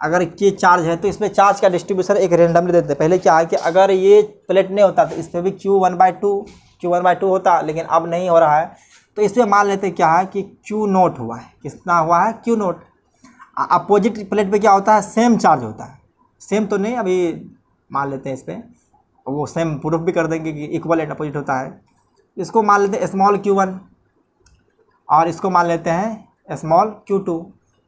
अगर ये चार्ज है तो इसमें चार्ज का डिस्ट्रीब्यूशन एक रेंडमली देते हैं। पहले क्या है कि अगर ये प्लेट नहीं होता तो इस पर भी Q1/2 होता, लेकिन अब नहीं हो रहा है। तो इस पर मान लेते हैं क्या है कि Q0 हुआ है, कितना हुआ है Q0। अपोजिट प्लेट पे क्या होता है, सेम चार्ज होता है, सेम तो नहीं, अभी मान लेते हैं इस पर, वो सेम प्रूफ भी कर देंगे कि इक्वल एंड अपोजिट होता है। इसको मान लेते हैं स्मॉल Q1 और इसको मान लेते हैं स्मॉल Q2।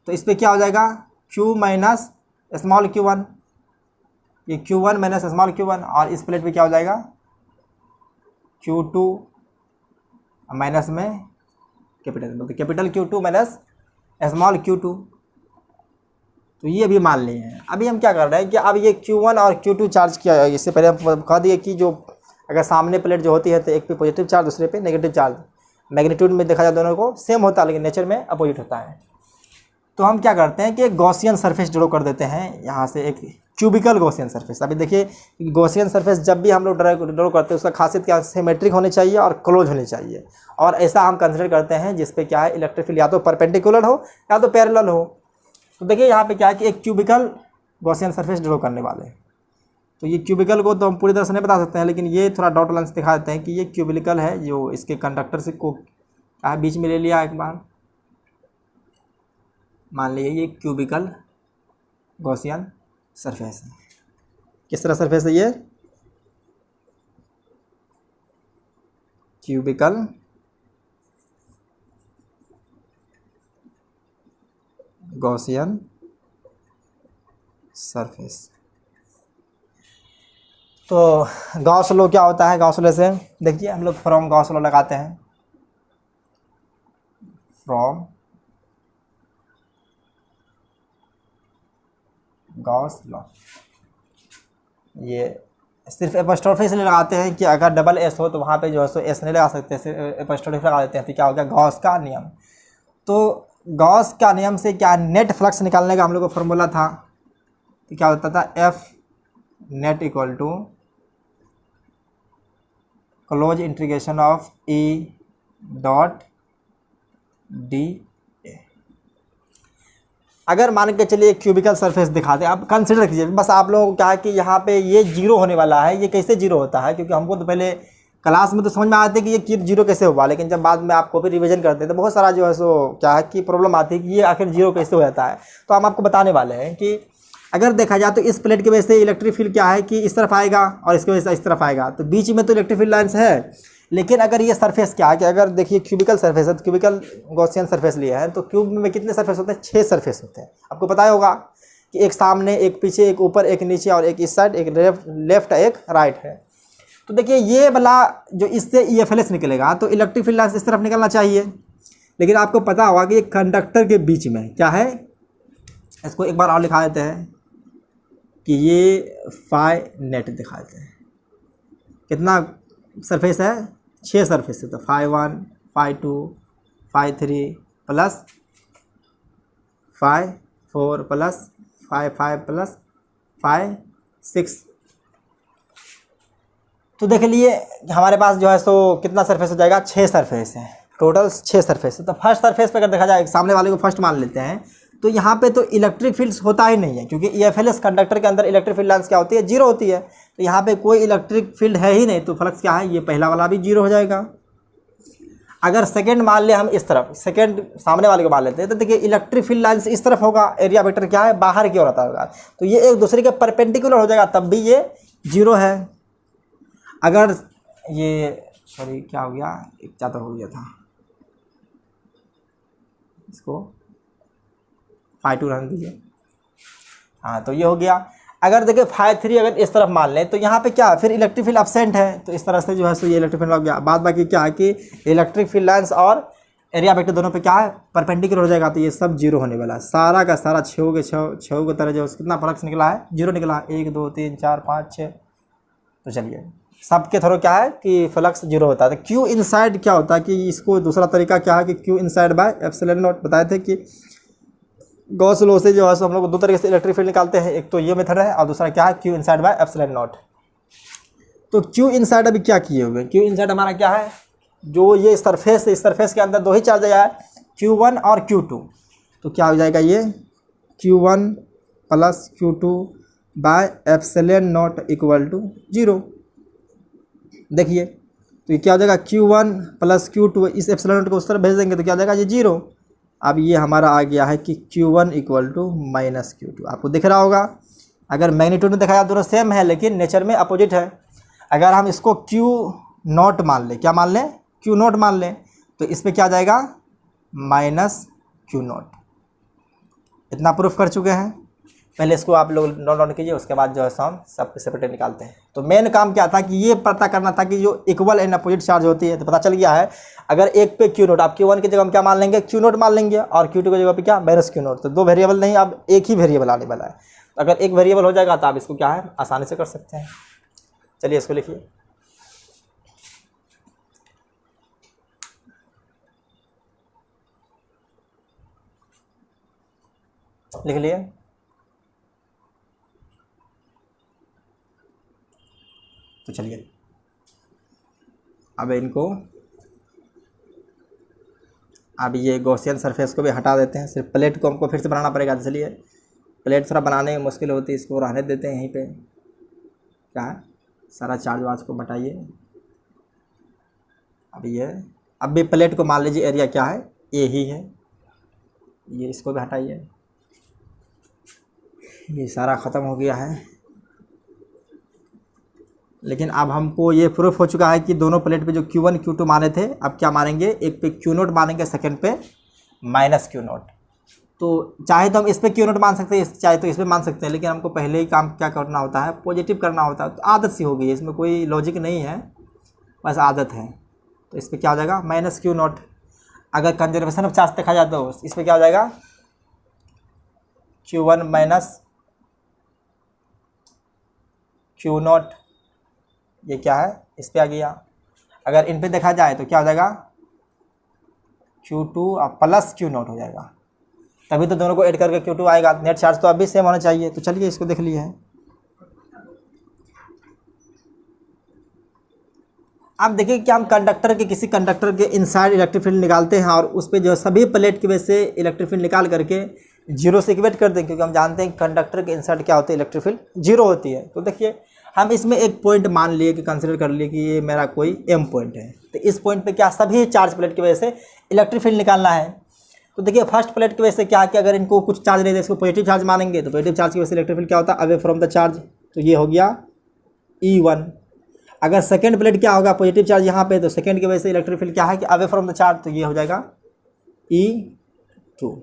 तो इस पर क्या हो जाएगा Q माइनस स्मॉल Q1, ये Q1 माइनस स्मॉल Q1, और इस प्लेट पे क्या हो जाएगा Q2 माइनस में capital Q2 minus small Q2। तो ये अभी मान लिए हैं। अभी हम क्या कर रहे हैं कि अब ये Q1 और Q2 चार्ज किया है। इससे पहले हम कह दिए कि जो अगर सामने प्लेट जो होती है तो एक पे पॉजिटिव चार्ज, दूसरे पे नेगेटिव चार्ज, मैग्नीट्यूड में देखा जाए दोनों को सेम होता है, लेकिन नेचर में अपोजिट होता है। तो हम क्या करते हैं कि एक गॉसियन सरफेस ड्रॉ कर देते हैं, यहाँ से एक क्यूबिकल गॉसियन सरफेस। अभी देखिए गॉसियन सरफेस जब भी हम लोग ड्रॉ करते हैं उसका खासियत क्या, सिमेट्रिक होनी चाहिए और क्लोज होनी चाहिए, और ऐसा हम कंसिडर करते हैं जिस पे क्या है इलेक्ट्रिक फील्ड या तो परपेंडिकुलर हो या तो पैरेलल हो। तो देखिए यहाँ पे क्या है कि एक क्यूबिकल गॉसियन सरफेस ड्रॉ करने वाले हैं। तो ये क्यूबिकल को तो हम पूरी तरह से नहीं बता सकते हैं, लेकिन ये थोड़ा डॉट लाइन से दिखा देते हैं कि ये क्यूबिकल है, जो इसके कंडक्टर से को क्या बीच में ले लिया एक बार, मान लीजिए ये क्यूबिकल गॉसियन सरफेस है। किस तरह सरफेस है ये, क्यूबिकल गॉसियन सरफेस। तो गॉस लॉ क्या होता है, गॉस लॉ से देखिए हम लोग फ्रॉम गॉस लॉ लगाते हैं, फ्रॉम गॉस लॉ। ये सिर्फ एपोस्ट्रोफी से लगाते हैं कि अगर डबल एस हो तो वहाँ पे जो है सो एस नहीं लगा सकते, सिर्फ एपोस्ट्रोफी लगा देते हैं। तो क्या हो गया गॉस का नियम। तो गॉस का नियम से क्या नेट फ्लक्स निकालने का हम लोग को फॉर्मूला था, तो क्या होता था F net equal to close integration of E dot D. अगर मान के चलिए क्यूबिकल सरफेस दिखा दे, आप कंसिडर कीजिए बस, आप लोगों को क्या है कि यहाँ पे ये जीरो होने वाला है। ये कैसे जीरो होता है, क्योंकि हमको तो पहले क्लास में तो समझ में आते कि ये जीरो कैसे हुआ, लेकिन जब बाद में आपको भी रिवीजन करते हैं तो बहुत सारा जो है सो क्या है कि प्रॉब्लम आती है कि ये आखिर जीरो कैसे हो जाता है। तो हम आपको बताने वाले हैं कि अगर देखा जाए तो इस प्लेट की वजह से इलेक्ट्रिक फील्ड क्या है कि इस तरफ आएगा और इसकी वजह से इस तरफ आएगा, तो बीच में तो इलेक्ट्रिक फील्ड लाइन्स है। लेकिन अगर ये सरफेस क्या है कि अगर देखिए क्यूबिकल सरफेस है, तो क्यूबिकल गॉसियन सरफेस लिया है, तो क्यूब में कितने सरफेस होते हैं, 6 सरफेस होते हैं। आपको पता होगा कि एक सामने, एक पीछे, एक ऊपर, एक नीचे, और एक इस साइड, एक लेफ्ट, एक राइट है। तो देखिए ये वाला जो इससे EFLS निकलेगा तो इलेक्ट्रिक फील्ड लाइन्स इस तरफ निकलना चाहिए, लेकिन आपको पता होगा कि ये कंडक्टर के बीच में क्या है, इसको एक बार और लिखा देते हैं कि ये फाई नेट दिखा देते हैं। कितना सरफेस है, 6 सरफेस है। तो φ1 φ2 φ3 प्लस φ4 प्लस φ5 प्लस φ6। तो देख लिए हमारे पास जो है सो कितना सरफेस हो जाएगा, 6 सरफेस है, टोटल 6 सरफेस है। तो फर्स्ट सरफेस पे अगर देखा जाए, सामने वाले को फर्स्ट मान लेते हैं, तो यहाँ पे तो इलेक्ट्रिक फील्ड होता ही नहीं है, क्योंकि EFLS कंडक्टर के अंदर इलेक्ट्रिक फील्ड लाइन्स क्या होती है, जीरो होती है। तो यहाँ पे कोई इलेक्ट्रिक फील्ड है ही नहीं, तो फ्लक्स क्या है, ये पहला वाला भी जीरो हो जाएगा। अगर सेकेंड मान ले हम इस तरफ, सेकेंड सामने वाले को मान लेते हैं, तो देखिए इलेक्ट्रिक फील्ड लाइन इस तरफ होगा, एरिया वेक्टर क्या है बाहर की ओर आता होगा, तो ये एक दूसरे के परपेंडिकुलर हो जाएगा, तब भी ये 0 है। अगर ये सॉरी क्या हो गया, एक ज़्यादा हो गया था, इसको φ2 रहने दीजिए। हाँ, तो ये हो गया। अगर देखिए φ3 अगर इस तरफ मान लें, तो यहाँ पे क्या है, फिर इलेक्ट्रिक फील्ड एब्सेंट है, तो इस तरह से जो है सो ये इलेक्ट्रिक फील्ड हो गया। बाद बाकी क्या है कि इलेक्ट्रिक फील्ड लाइन्स और एरिया वेक्टर दोनों पे क्या है परपेंडिकुलर हो जाएगा, तो ये सब 0 होने वाला है। सारा का सारा छः के तरह जो कितना फ्लक्स निकला है 0 निकला है, 1 2 3 4 5 6। तो चलिए सबके थ्रू क्या है कि फ्लक्स 0 होता है। तो क्यू इनसाइड क्या होता है कि इसको दूसरा तरीका क्या है कि Q inside bye epsilon not बताए थे कि गॉस लॉ से जो है सो हम लोग दो तरीके से इलेक्ट्रिक फील्ड निकालते हैं, एक तो ये मेथड है और दूसरा क्या है Q inside bye epsilon not. तो क्यू इनसाइड अभी क्या किए हुए, क्यू इनसाइड हमारा क्या है, जो ये सरफेस है, इस सरफेस के अंदर दो ही चार्ज आया है Q1 और Q2, तो क्या हो जाएगा ये Q1 plus Q2 by epsilon naught equal to 0। देखिए तो ये क्या हो जाएगा Q1 प्लस Q2, इस एप्सिलॉन नॉट को उस तरफ भेज देंगे तो क्या हो जाएगा ये 0। अब ये हमारा आ गया है कि Q1 equal to minus Q2, आपको दिख रहा होगा। अगर मैग्नीट्यूड में देखा जाए दोनों सेम है लेकिन नेचर में अपोजिट है। अगर हम इसको Q0 मान लें, क्या मान लें Q0 मान लें, तो इस पर क्या आ जाएगा माइनस Q0। इतना प्रूफ कर चुके हैं। पहले इसको आप लोग नोट डाउन कीजिए, उसके बाद जो है हम सब सेपरेट निकालते हैं। तो मेन काम क्या था कि ये पता करना था कि जो इक्वल एंड अपोजिट चार्ज होती है, तो पता चल गया है। अगर एक पे Q0 आप Q1 की जगह हम क्या मान लेंगे Q0 मान लेंगे, और Q2 की जगह पे क्या माइनस Q0। तो दो वेरिएबल नहीं, अब एक ही वेरिएबल आने वाला है। तो अगर एक वेरिएबल हो जाएगा तो आप इसको क्या है आसानी से कर सकते हैं। चलिए इसको लिखिए, लिख लिए। तो चलिए अब इनको, अब ये गॉसियन सरफेस को भी हटा देते हैं, सिर्फ प्लेट को हमको फिर से बनाना पड़ेगा। इसलिए प्लेट थोड़ा बनाने में मुश्किल होती है, इसको रहने देते हैं यहीं पे। क्या है सारा चार्ज वार्ज को हटाइए। अब ये अब भी प्लेट को मान लीजिए एरिया क्या है ए ही है, ये इसको भी हटाइए। ये सारा ख़त्म हो गया है। लेकिन अब हमको ये प्रूफ हो चुका है कि दोनों प्लेट पे जो Q1 Q2 माने थे, अब क्या मानेंगे, एक पे Q0 मानेंगे, सेकंड पे माइनस Q0। तो चाहे तो हम इस पे Q0 मान सकते हैं, चाहे तो इस पे मान सकते हैं, लेकिन हमको पहले ही काम क्या करना होता है पॉजिटिव करना होता है। तो आदत सी हो गई है, इसमें कोई लॉजिक नहीं है, बस आदत है। तो इस पर क्या हो जाएगा माइनस Q0। अगर कंजर्वेशन ऑफ चार्ज देखा जाए तो इस पर क्या हो जाएगा Q1 माइनस Q0, ये क्या है इस पे आ गया। अगर इन पे देखा जाए तो क्या हो जाएगा Q2 और प्लस Q0 हो जाएगा, तभी तो दोनों को ऐड करके Q2 आएगा। नेट चार्ज तो अभी सेम होना चाहिए। तो चलिए इसको देख लिए हैं। अब देखिए कि हम कंडक्टर के किसी कंडक्टर के इनसाइड इलेक्ट्रिक फील्ड निकालते हैं और उस पर जो सभी प्लेट की वजह से इलेक्ट्रिक फील्ड निकाल करके 0 से इक्वेट कर दें, क्योंकि हम जानते हैं कंडक्टर के इनसाइड क्या होता है इलेक्ट्रिक फील्ड 0 होती है। तो देखिए हम इसमें एक पॉइंट मान लिए कि कंसिडर कर लिए कि ये मेरा कोई M पॉइंट है। तो इस पॉइंट पे क्या सभी चार्ज प्लेट की वजह से इलेक्ट्रिक फील्ड निकालना है। तो देखिए फर्स्ट प्लेट की वजह से क्या कि अगर इनको कुछ चार्ज नहीं दे, इसको पॉजिटिव चार्ज मानेंगे, तो पॉजिटिव चार्ज की वजह से इलेक्ट्रिक फील्ड क्या होता है अवे फ्रॉम द चार्ज, तो ये हो गया E1। अगर सेकेंड प्लेट क्या होगा पॉजिटिव चार्ज यहाँ पे, तो सेकेंड की वजह से इलेक्ट्रिक फील्ड क्या है कि अवे फ्रॉम द चार्ज, तो ये हो जाएगा E2।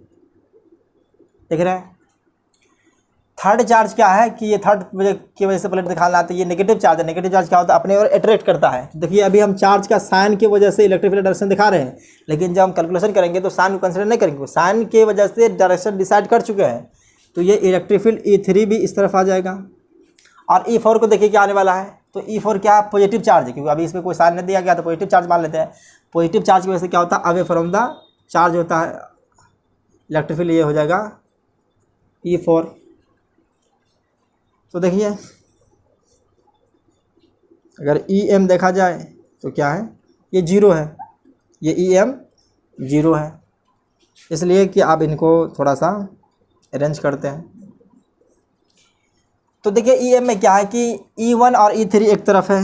देख रहे हैं। थर्ड चार्ज क्या है कि ये थर्ड की वजह से प्लेट दिखाना आता है, ये नेगेटिव चार्ज है। नेगेटिव चार्ज क्या होता है अपने ओर अट्रैक्ट करता है। देखिए अभी हम चार्ज का साइन की वजह से इलेक्ट्रिक फील्ड डायरेक्शन दिखा रहे हैं, लेकिन जब हम कैलकुलेशन करेंगे तो साइन को कंसिडर नहीं करेंगे, साइन की वजह से डायरेक्शन डिसाइड कर चुके हैं। तो ये इलेक्ट्रिक फील्ड E3 भी इस तरफ आ जाएगा। और E4 को देखिए क्या आने वाला है, तो E4 क्या है पॉजिटिव चार्ज है, क्योंकि अभी इसमें कोई साइन नहीं दिया गया तो पॉजिटिव चार्ज मान लेते हैं। पॉजिटिव चार्ज की वजह से क्या होता है अवे फ्रॉम द चार्ज होता है इलेक्ट्रिक फील्ड, ये हो जाएगा E4। तो देखिए अगर EM देखा जाए तो क्या है ये 0 है, ये EM 0 है, इसलिए कि आप इनको थोड़ा सा अरेंज करते हैं। तो देखिए EM में क्या है कि E1 और E3 एक तरफ है,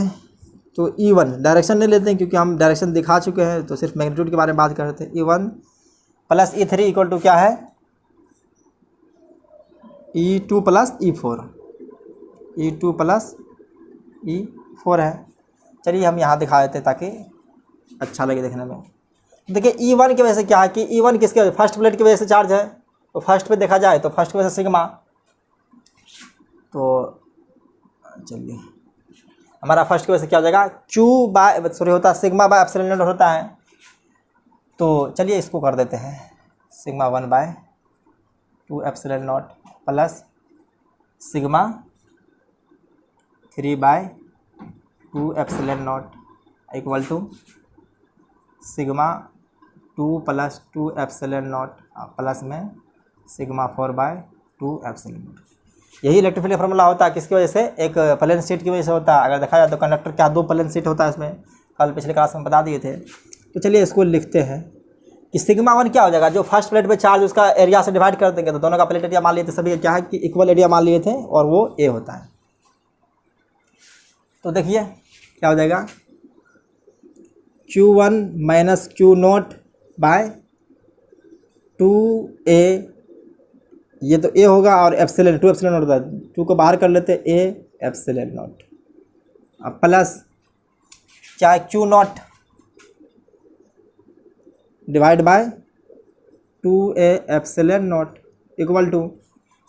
तो E1 डायरेक्शन नहीं लेते हैं क्योंकि हम डायरेक्शन दिखा चुके हैं, तो सिर्फ मैग्नीट्यूड के बारे में बात कर रहे थे। E1 plus E3 equal to क्या है, E2 plus E4, E2 plus E4 है। चलिए हम यहाँ दिखा देते हैं ताकि अच्छा लगे देखने में। देखिए E1 की वजह से क्या है कि E1 किसके वजह, फर्स्ट प्लेट की वजह से चार्ज है, तो फर्स्ट पे देखा जाए तो फर्स्ट की वजह से सिग्मा, तो चलिए हमारा फर्स्ट की वजह से क्या हो जाएगा, होता है सिग्मा बाय एप्सिलॉन नॉट होता है। तो चलिए इसको कर देते हैं sigma 1/2 epsilon naught plus sigma 3/2 epsilon naught equal to sigma 2 + 2 epsilon naught plus में सिग्मा 4/2 एप्सिलॉन नॉट। यही इलेक्ट्रिक फील्ड फार्मूला होता है किसकी वजह से, एक प्लेन शीट की वजह से होता है। अगर देखा जाए तो कंडक्टर क्या 2 प्लेन शीट होता है इसमें, कल पिछले क्लास में बता दिए थे। तो चलिए इसको लिखते हैं कि सिग्मा 1 क्या हो जाएगा, जो फर्स्ट प्लेट पे चार्ज उसका एरिया से डिवाइड कर देंगे, तो दोनों का प्लेट एरिया मान लिए थे, सभी क्या है कि इक्वल एरिया मान लिए थे और वो ए होता है। तो देखिए क्या हो जाएगा, Q1 माइनस Q0/2a, ये तो ए होगा, और एप्सिलॉन 2 एप्सिलॉन नॉट होता है, 2 को बाहर कर लेते ए एप्सिलॉन नॉट, अब प्लस चाहे Q0 divide by 2a epsilon naught equal to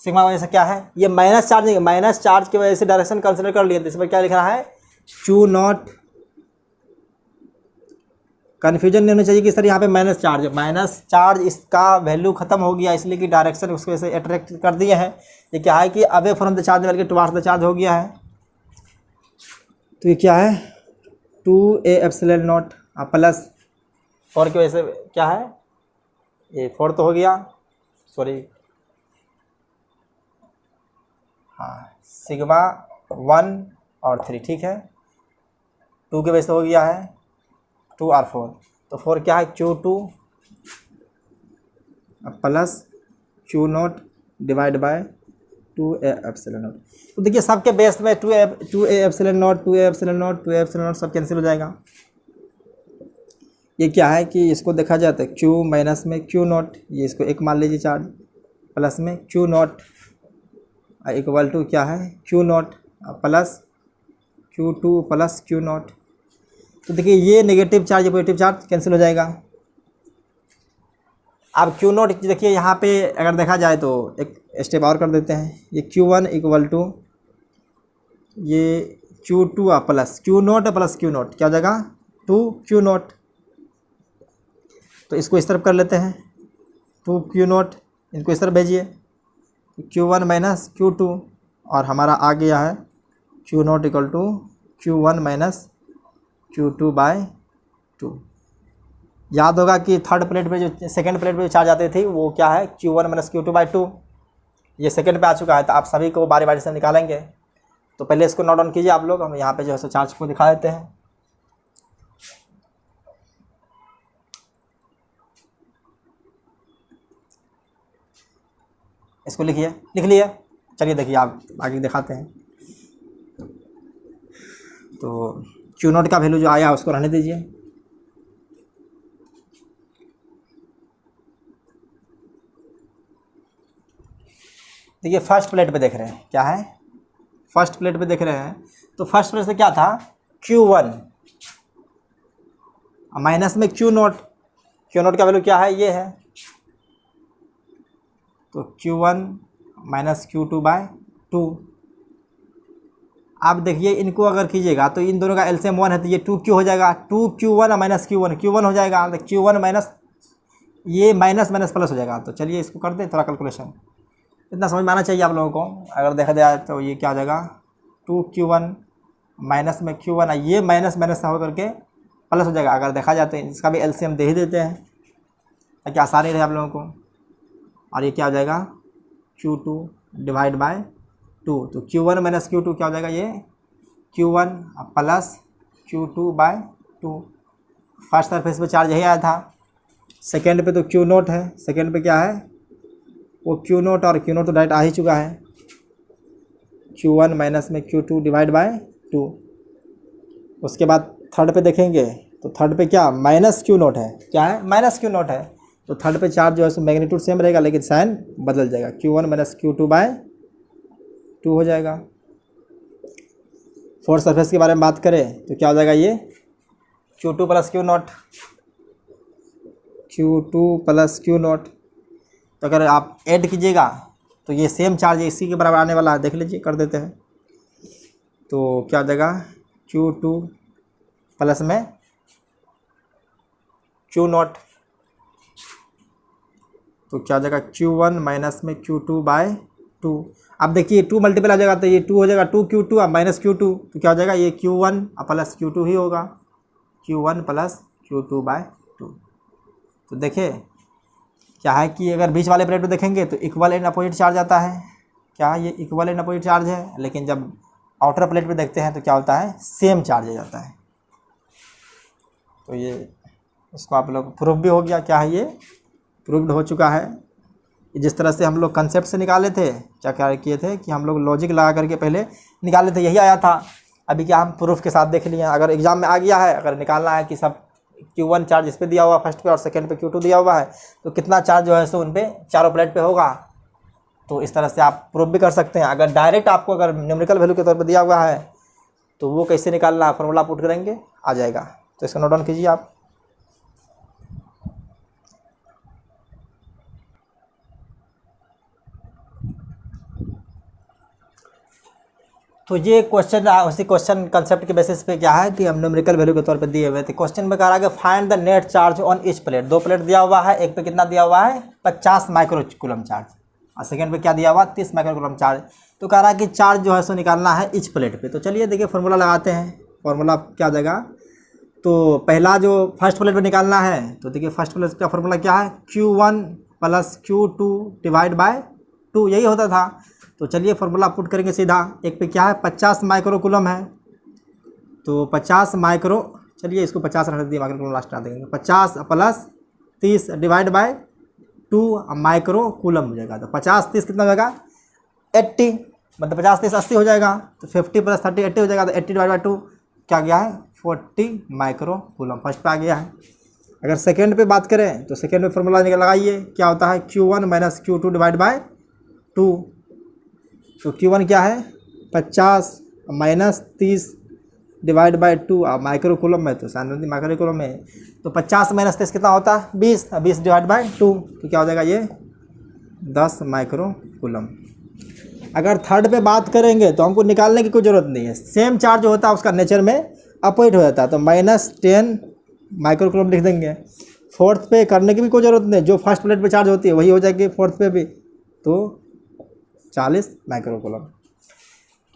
sigma वजह से क्या है, ये माइनस चार्ज नहीं, माइनस चार्ज की वजह से डायरेक्शन कंसिडर कर लिए, तो इसमें क्या लिख रहा है Q0, कन्फ्यूजन नहीं होना चाहिए कि सर यहाँ पे माइनस चार्ज इसका वैल्यू खत्म हो गया, इसलिए कि डायरेक्शन उसकी वजह से अट्रैक्ट कर दिए हैं। ये क्या है कि अवे फ्रॉम द चार्ज बल्कि टुवार्ड्स द चार्ज हो गया है। तो ये क्या है 2a एप्सिलॉन नॉट प्लस 4 की वजह से क्या है, ये 4 तो हो गया, सॉरी हाँ, सिग्मा 1 और 3 ठीक है, 2 की वजह से हो गया है 2 और 4, तो 4 क्या है Q2 plus Q0 divide by 2a epsilon not. तो देखिए सबके बेस में 2a epsilon not, 2a epsilon not, 2a epsilon not सब कैंसिल हो जाएगा। ये क्या है कि इसको देखा जाए तो Q माइनस में Q0, ये इसको 1 मान लीजिए चार्ज, प्लस में Q0 इक्वल टू क्या है Q0 plus Q2 plus Q0। तो देखिए ये नेगेटिव चार्ज या पॉजिटिव चार्ज कैंसिल हो जाएगा। अब Q0 देखिए यहाँ पे अगर देखा जाए तो एक स्टेप और कर देते हैं, ये Q1 इक्वल टू ये Q2 plus Q0 plus Q0 क्या हो जाएगा 2Q0। तो इसको इस तरफ कर लेते हैं 2Q0, इनको इस तरफ भेजिए, Q1 माइनस Q2 और हमारा आ गया है Q0 equal to Q1 minus Q2/2। याद होगा कि थर्ड प्लेट पे जो सेकंड प्लेट पे जो चार्ज आती थी वो क्या है Q1 माइनस Q2/2, ये सेकंड पे आ चुका है। तो आप सभी को बारी बारी से निकालेंगे, तो पहले इसको नोट डाउन कीजिए आप लोग, हम यहाँ पे जो है सो चार्ज को दिखा देते हैं। इसको लिखिए, लिख लिए, चलिए देखिए आप आगे दिखाते हैं। तो Q0 का वैल्यू जो आया उसको रहने दीजिए, देखिए फर्स्ट प्लेट पे देख रहे हैं क्या है, फर्स्ट प्लेट पे देख रहे हैं, तो फर्स्ट प्लेट से क्या था Q1 माइनस में Q0 का वैल्यू क्या है ये है, तो Q1 माइनस Q2/2। आप देखिए इनको अगर कीजिएगा तो इन दोनों का एलसीएम 1 है, तो ये 2Q हो जाएगा, 2Q1 माइनस Q1 हो जाएगा, तो Q1 माइनस ये माइनस माइनस प्लस हो जाएगा। तो चलिए इसको कर दें थोड़ा कैलकुलेशन, इतना समझ में आना चाहिए आप लोगों को। अगर देखा जाए तो ये क्या हो जाएगा 2Q1 माइनस में Q1, ये माइनस माइनस हो करके प्लस हो जाएगा। अगर देखा जाए तो इसका भी एलसीएम दे ही देते हैं ताकि आसानी रहे आप लोगों को। और ये क्या हो जाएगा Q2 डिवाइड बाय 2, तो Q1 माइनस Q2 क्या हो जाएगा ये Q1 plus Q2/2। First surface पे चार्ज यही आया था, सेकेंड पे तो Q0 है, सेकेंड पे क्या है वो Q0 और Q0 तो डायरेक्ट आ ही चुका है, Q1 माइनस में Q2 डिवाइड बाय 2। उसके बाद थर्ड पे देखेंगे तो थर्ड पे क्या माइनस क्यू नॉट है, क्या है माइनस क्यू नॉट है। तो थर्ड पे चार्ज जो है सो मैग्नीट्यूड सेम रहेगा लेकिन साइन बदल जाएगा, Q1 माइनस Q2/2 हो जाएगा। फोर्थ सरफेस के बारे में बात करें तो क्या हो जाएगा ये Q2 plus Q not, Q2 plus Q not. तो अगर आप ऐड कीजिएगा तो ये सेम चार्ज इसी के बराबर आने वाला है, देख लीजिए कर देते हैं। तो क्या हो जाएगा Q2 प्लस में Q नॉट, तो क्या हो जाएगा Q1 माइनस में Q2/2। अब देखिए 2 मल्टीपल आ जाएगा तो ये 2 हो जाएगा 2Q2 अब माइनस Q2, तो क्या हो जाएगा ये Q1 प्लस Q2 ही होगा, Q1 प्लस Q2/2। तो देखिए क्या है कि अगर बीच वाले प्लेट में देखेंगे तो इक्वल एंड अपोजिट चार्ज आता है, क्या ये इक्वल एंड अपोजिट चार्ज है, लेकिन जब आउटर प्लेट में देखते हैं तो क्या होता है सेम चार्ज आ जाता है। तो ये इसको आप लोग प्रूफ भी हो गया, क्या है ये प्रूव्ड हो चुका है। जिस तरह से हम लोग कंसेप्ट से निकाले थे, क्या किए थे कि हम लोग लॉजिक लगा करके पहले निकाले थे, यही आया था। अभी क्या हम प्रूफ के साथ देख लिए। अगर एग्जाम में आ गया है, अगर निकालना है कि सब Q1 चार्ज इस पे दिया हुआ फर्स्ट पे और सेकंड पे Q2 दिया हुआ है तो कितना चार्ज जो है सो उन पे चारों प्लेट पे होगा, तो इस तरह से आप प्रूफ भी कर सकते हैं। अगर डायरेक्ट आपको अगर न्यूमेरिकल वैल्यू के तौर पर दिया हुआ है तो वो कैसे निकालना है, फॉर्मूला पुट करेंगे आ जाएगा। तो इसको नोट डाउन कीजिए आप। तो ये क्वेश्चन उसी क्वेश्चन कंसेप्ट के बेसिस पे क्या है कि हम न्यूमेरिकल वैल्यू के तौर पे दिए हुए थे। क्वेश्चन में कह रहा है कि find the net charge on each plate. दो प्लेट दिया हुआ है, एक पे कितना दिया हुआ है 50 माइक्रोकूलम चार्ज और सेकंड पे क्या दिया हुआ 30 माइक्रोकूलम चार्ज। तो कह रहा है कि चार्ज जो है सो निकालना है ईच प्लेट पे। तो चलिए देखिए फॉर्मूला लगाते हैं। फॉर्मूला क्या हो जाएगा, तो पहला जो फर्स्ट प्लेट पे निकालना है तो देखिए फर्स्ट प्लेट का फॉर्मूला क्या है Q1 plus Q2 divide by 2, यही होता था। तो चलिए फार्मूला पुट करेंगे सीधा। एक पे क्या है 50 माइक्रोकूलम है, तो 50 माइक्रो, चलिए इसको 50 रख दिए, माइक्रोकूलम लास्ट में देंगे। 50 प्लस 30 डिवाइड बाय 2 माइक्रोकूलम हो जाएगा। तो 50 30 कितना हो जाएगा 80, मतलब 50 30 80 हो जाएगा। तो 50 प्लस 30 80 हो जाएगा। तो 80 डिवाइड बाय 2 क्या गया है 40 माइक्रोकूलम, फर्स्ट पे आ गया है। अगर सेकेंड पे बात करें तो सेकेंड पे फॉर्मूला लगाइए, क्या होता है Q1 minus Q2 divide by 2। तो Q1 क्या है 50 माइनस 30 डिवाइड बाय 2, अब माइक्रोकूलम में तो साइन माइक्रोकूलम में, तो 50 माइनस 30 कितना होता है 20, 20 डिवाइड बाय 2 तो क्या हो जाएगा ये 10 माइक्रोकूलम। अगर थर्ड पे बात करेंगे तो हमको निकालने की कोई ज़रूरत नहीं है, सेम चार्ज होता है उसका नेचर में अपोजिट हो जाता है, तो -10 माइक्रोकूलम लिख देंगे। फोर्थ पे करने की भी कोई ज़रूरत नहीं, जो फर्स्ट प्लेट पे चार्ज होती है वही हो जाएगी फोर्थ पे भी, तो 40 माइक्रोकूलम।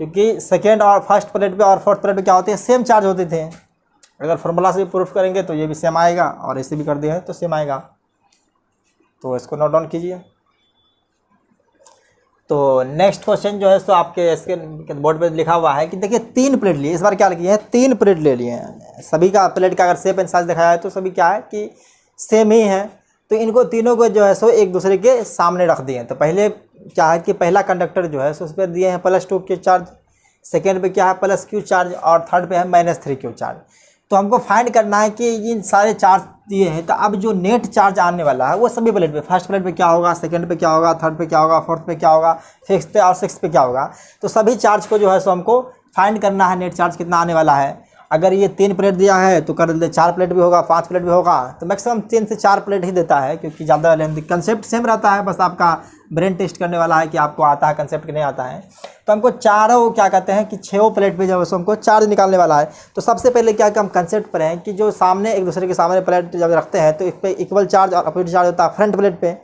क्योंकि सेकेंड और फर्स्ट प्लेट पे और फोर्थ प्लेट पे क्या होते हैं सेम चार्ज होते थे। अगर फॉर्मूला से भी प्रूफ करेंगे तो ये भी सेम आएगा और इसे भी कर दिया है तो सेम आएगा। तो इसको नोट डाउन कीजिए। तो नेक्स्ट क्वेश्चन जो है सो आपके इसके बोर्ड पे लिखा हुआ है कि देखिए 3 प्लेट लिए, इस बार क्या लिखी है 3 प्लेट ले लिए हैं। सभी का प्लेट का अगर शेप एंड साइज दिखाया है तो सभी क्या है कि सेम ही है। तो इनको तीनों को जो है सो एक दूसरे के सामने रख दिए हैं। तो पहले क्या है कि पहला कंडक्टर जो है सो उस पर दिए हैं +2 Q चार्ज, सेकेंड पे क्या है +Q चार्ज और थर्ड पे है -3 Q चार्ज। तो हमको फाइंड करना है कि इन सारे चार्ज दिए हैं, तो अब जो नेट चार्ज आने वाला है वो सभी प्लेट पे, फर्स्ट प्लेट पे क्या होगा, सेकंड पे क्या होगा, थर्ड पे क्या होगा, फोर्थ पे क्या होगा, फिफ्थ पे और सिक्स्थ पे क्या होगा। तो सभी चार्ज को जो है सो हमको फाइंड करना है, नेट चार्ज कितना आने वाला है। अगर ये 3 प्लेट दिया है तो कर दे 4 प्लेट भी होगा, 5 प्लेट भी होगा, तो मैक्सिमम 3 से 4 प्लेट ही देता है क्योंकि ज़्यादा लेंथ, कंसेप्ट सेम रहता है, बस आपका ब्रेन टेस्ट करने वाला है कि आपको आता है कंसेप्ट कि नहीं आता है। तो हमको चारों क्या कहते हैं कि 6 प्लेट पे जो है हमको चार्ज निकालने वाला है। तो सबसे पहले क्या कि हम कंसेप्ट पर हैं कि जो सामने एक दूसरे के सामने प्लेट जब रखते हैं तो इस पर इक्वल चार्ज और अपोजिट चार्ज होता है फ्रंट प्लेट पे।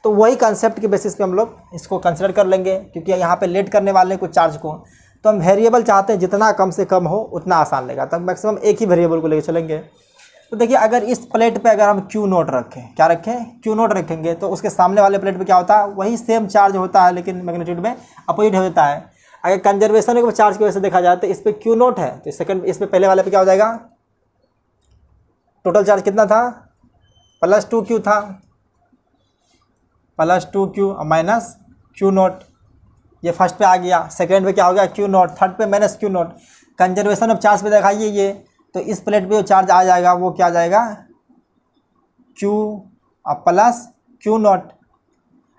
तो वही कंसेप्ट के बेसिस पे हम लोग इसको कंसिडर कर लेंगे क्योंकि यहाँ पे लेट करने वाले कुछ चार्ज को, तो हम वेरिएबल चाहते हैं जितना कम से कम हो उतना आसान लगेगा, तब मैक्सिमम एक ही वेरिएबल को लेकर चलेंगे। तो देखिए अगर इस प्लेट पे अगर हम Q नोट रखें, क्या रखें Q नोट रखेंगे, तो उसके सामने वाले प्लेट पे क्या होता है वही सेम चार्ज होता है लेकिन मैग्नीट्यूड में अपोजिट हो जाता है। अगर कंजर्वेशन के चार्ज की वजह से देखा जाए तो इस पर Q नोट है, तो सेकंड इस पर पहले वाले पे क्या हो जाएगा, टोटल चार्ज कितना था +2 Q था, +2 Q -Q नोट, ये फर्स्ट पे आ गया। सेकंड पे क्या हो गया Q नोट, थर्ड पे -Q note. Conservation of charge पे दिखाइए ये, तो इस प्लेट पे जो चार्ज आ जाएगा वो क्या आ जाएगा, Q plus Q not.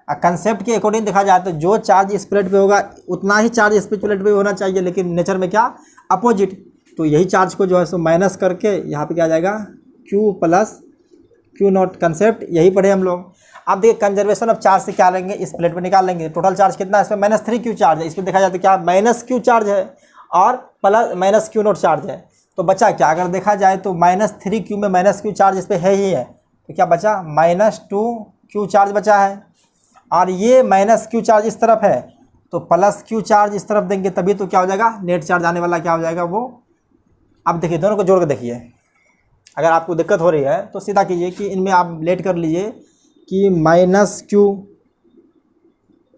Concept के अकॉर्डिंग देखा जाए तो जो चार्ज इस प्लेट पे होगा उतना ही चार्ज इस प्लेट पे होना चाहिए, लेकिन नेचर में क्या अपोजिट। तो यही चार्ज को जो है सो माइनस करके यहाँ पे क्या आ जाएगा Q plus Q not. Concept यही पढ़े हम लोग। अब देखिए कंजर्वेशन ऑफ चार्ज से क्या लेंगे, इस प्लेट पे निकाल लेंगे। टोटल चार्ज कितना है इसमें, -3Q चार्ज है। इस पर देखा जाए तो क्या -Q चार्ज है और प्लस -Q नॉट चार्ज है। तो बचा क्या, अगर देखा जाए तो -3Q में -Q चार्ज इस पर है ही है, तो क्या बचा -2Q चार्ज बचा है। और ये -Q चार्ज इस तरफ है, तो +Q चार्ज इस तरफ देंगे तभी तो क्या हो जाएगा, नेट चार्ज आने वाला क्या हो जाएगा वो। अब देखिए दोनों को जोड़ के देखिए, अगर आपको दिक्कत हो रही है तो सीधा कीजिए कि इनमें आप लेट कर लीजिए कि -Q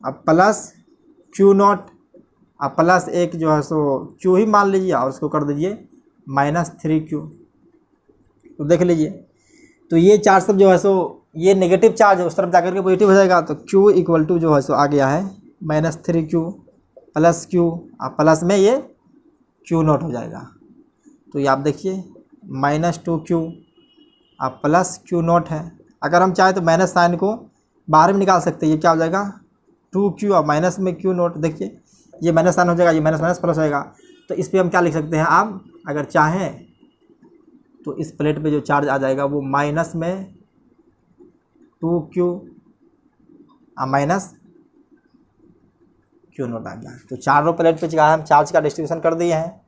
अब +Q नॉट अब प्लस एक जो है सो Q ही मान लीजिए और उसको कर दीजिए -3Q। तो देख लीजिए, तो ये चार्ज सब जो है सो ये नेगेटिव चार्ज है, उस तरफ जाकर के पॉजिटिव हो जाएगा। तो Q इक्वल टू जो है सो आ गया है -3Q प्लस Q, अब प्लस में ये Q नॉट हो जाएगा। तो ये आप देखिए -2Q अब प्लस Q नॉट है। अगर हम चाहें तो माइनस साइन को बाहर में निकाल सकते हैं, ये क्या हो जाएगा 2Q और माइनस में Q नॉट। देखिए ये माइनस साइन हो जाएगा, ये माइनस माइनस प्लस होएगा। तो इस पर हम क्या लिख सकते हैं, आप अगर चाहें तो इस प्लेट पे जो चार्ज आ जाएगा वो माइनस में 2Q माइनस Q नॉट आ गया। तो चारों प्लेट पे क्या हम चार्ज का डिस्ट्रीब्यूशन कर दिए हैं।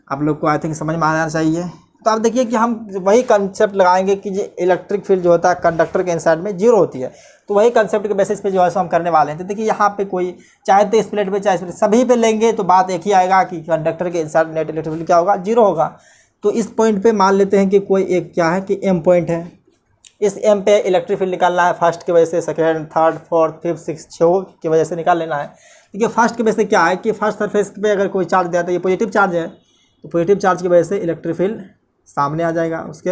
आप लोग को आई थिंक समझ में आना चाहिए। तो आप देखिए कि हम वही कंसेप्ट लगाएंगे कि जो इलेक्ट्रिक फील्ड जो होता है कंडक्टर के इनसाइड में जीरो होती है, तो वही कंसेप्ट के बेसिस पे जो है सो हम करने वाले हैं। तो देखिए यहाँ पे कोई चाहे तो इस प्लेट पे चाहे इस प्लेट सभी पे लेंगे तो बात एक ही आएगा कि कंडक्टर के इनसाइड नेट इलेक्ट्रिक फील्ड क्या होगा, जीरो होगा। तो इस पॉइंट पे मान लेते हैं कि कोई एक क्या है कि एम पॉइंट है, इस एम पे इलेक्ट्रिक फील्ड निकालना है फर्स्ट की वजह से, second, third, fourth, fifth, six, 6 की वजह से निकाल लेना है। देखिए फर्स्ट की वजह से क्या है कि फर्स्ट सरफेस पे अगर कोई चार्ज दिया तो ये पॉजिटिव चार्ज है, तो पॉजिटिव चार्ज की वजह से इलेक्ट्रिक फील्ड सामने आ जाएगा, उसके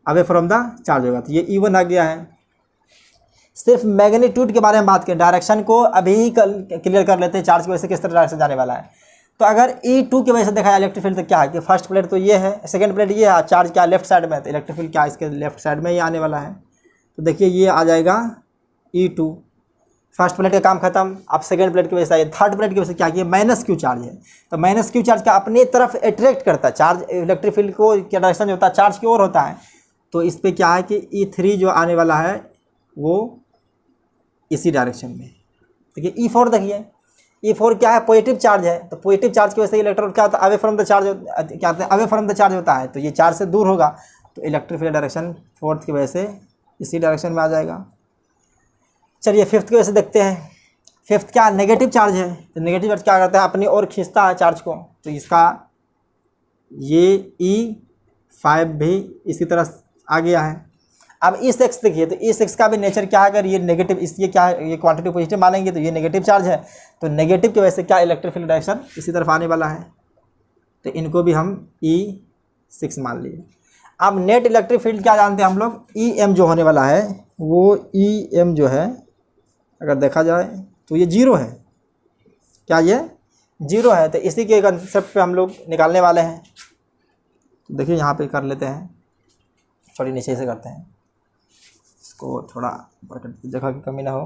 अवे फ्रॉम द चार्ज होगा। तो ये E1 आ गया है। सिर्फ मैग्नीट्यूड के बारे में बात करें, डायरेक्शन को अभी ही क्लियर कर लेते हैं, चार्ज की वजह से किस तरह डायरेक्शन जाने वाला है। तो अगर E2 की वजह से देखा जाए इलेक्ट्रिक फील्ड तो क्या है कि फर्स्ट प्लेट तो ये है, सेकंड प्लेट ये है, चार्ज क्या लेफ्ट साइड में है, तो इलेक्ट्रिक फील्ड क्या इसके लेफ्ट साइड में ही आने वाला है। तो देखिए ये आ जाएगा E2, फर्स्ट प्लेट का काम खत्म। अब सेकंड प्लेट की वजह से, थर्ड प्लेट की वजह से क्या किया -Q चार्ज है, तो -Q चार्ज का अपनी तरफ अट्रैक्ट करता है चार्ज, इलेक्ट्रिक फील्ड को क्या डायरेक्शन जो होता है चार्ज की ओर होता है। तो इस पर क्या है कि E3 जो आने वाला है वो इसी डायरेक्शन में। देखिए E4 देखिए, E4 क्या है पॉजिटिव चार्ज है, तो पॉजिटिव चार्ज की वजह से इलेक्ट्रॉन क्या होता है अवे फ्रॉम द चार्ज, क्या होता है अवे फ्रॉम द चार्ज होता है, तो ये चार्ज से दूर होगा, तो इलेक्ट्रिक फील्ड डायरेक्शन फोर्थ की वजह से इसी डायरेक्शन में आ जाएगा। चलिए फिफ्थ की वजह से देखते हैं। फिफ्थ क्या नेगेटिव चार्ज है, तो नेगेटिव चार्ज क्या करता है अपनी ओर खींचता है चार्ज को, तो इसका ये E5 भी इसी तरह आ गया है। अब E6 देखिए, तो E6 का भी नेचर क्या है, अगर ये नेगेटिव इस ये क्या है, ये क्वांटिटी पॉजिटिव मानेंगे तो ये नेगेटिव चार्ज है, तो नेगेटिव की वजह से क्या इलेक्ट्रिक फील्ड डायरेक्शन इसी तरफ आने वाला है, तो इनको भी हम E6 मान लिए। अब नेट इलेक्ट्रिक फील्ड क्या जानते हैं हम लोग, EM जो होने वाला है वो EM जो है अगर देखा जाए तो ये जीरो है, क्या ये जीरो है, तो इसी के कंसेप्ट पे हम लोग निकालने वाले हैं। तो देखिए यहाँ पे कर लेते हैं, थोड़ी नीचे से करते हैं, इसको थोड़ा जगह की कमी ना हो।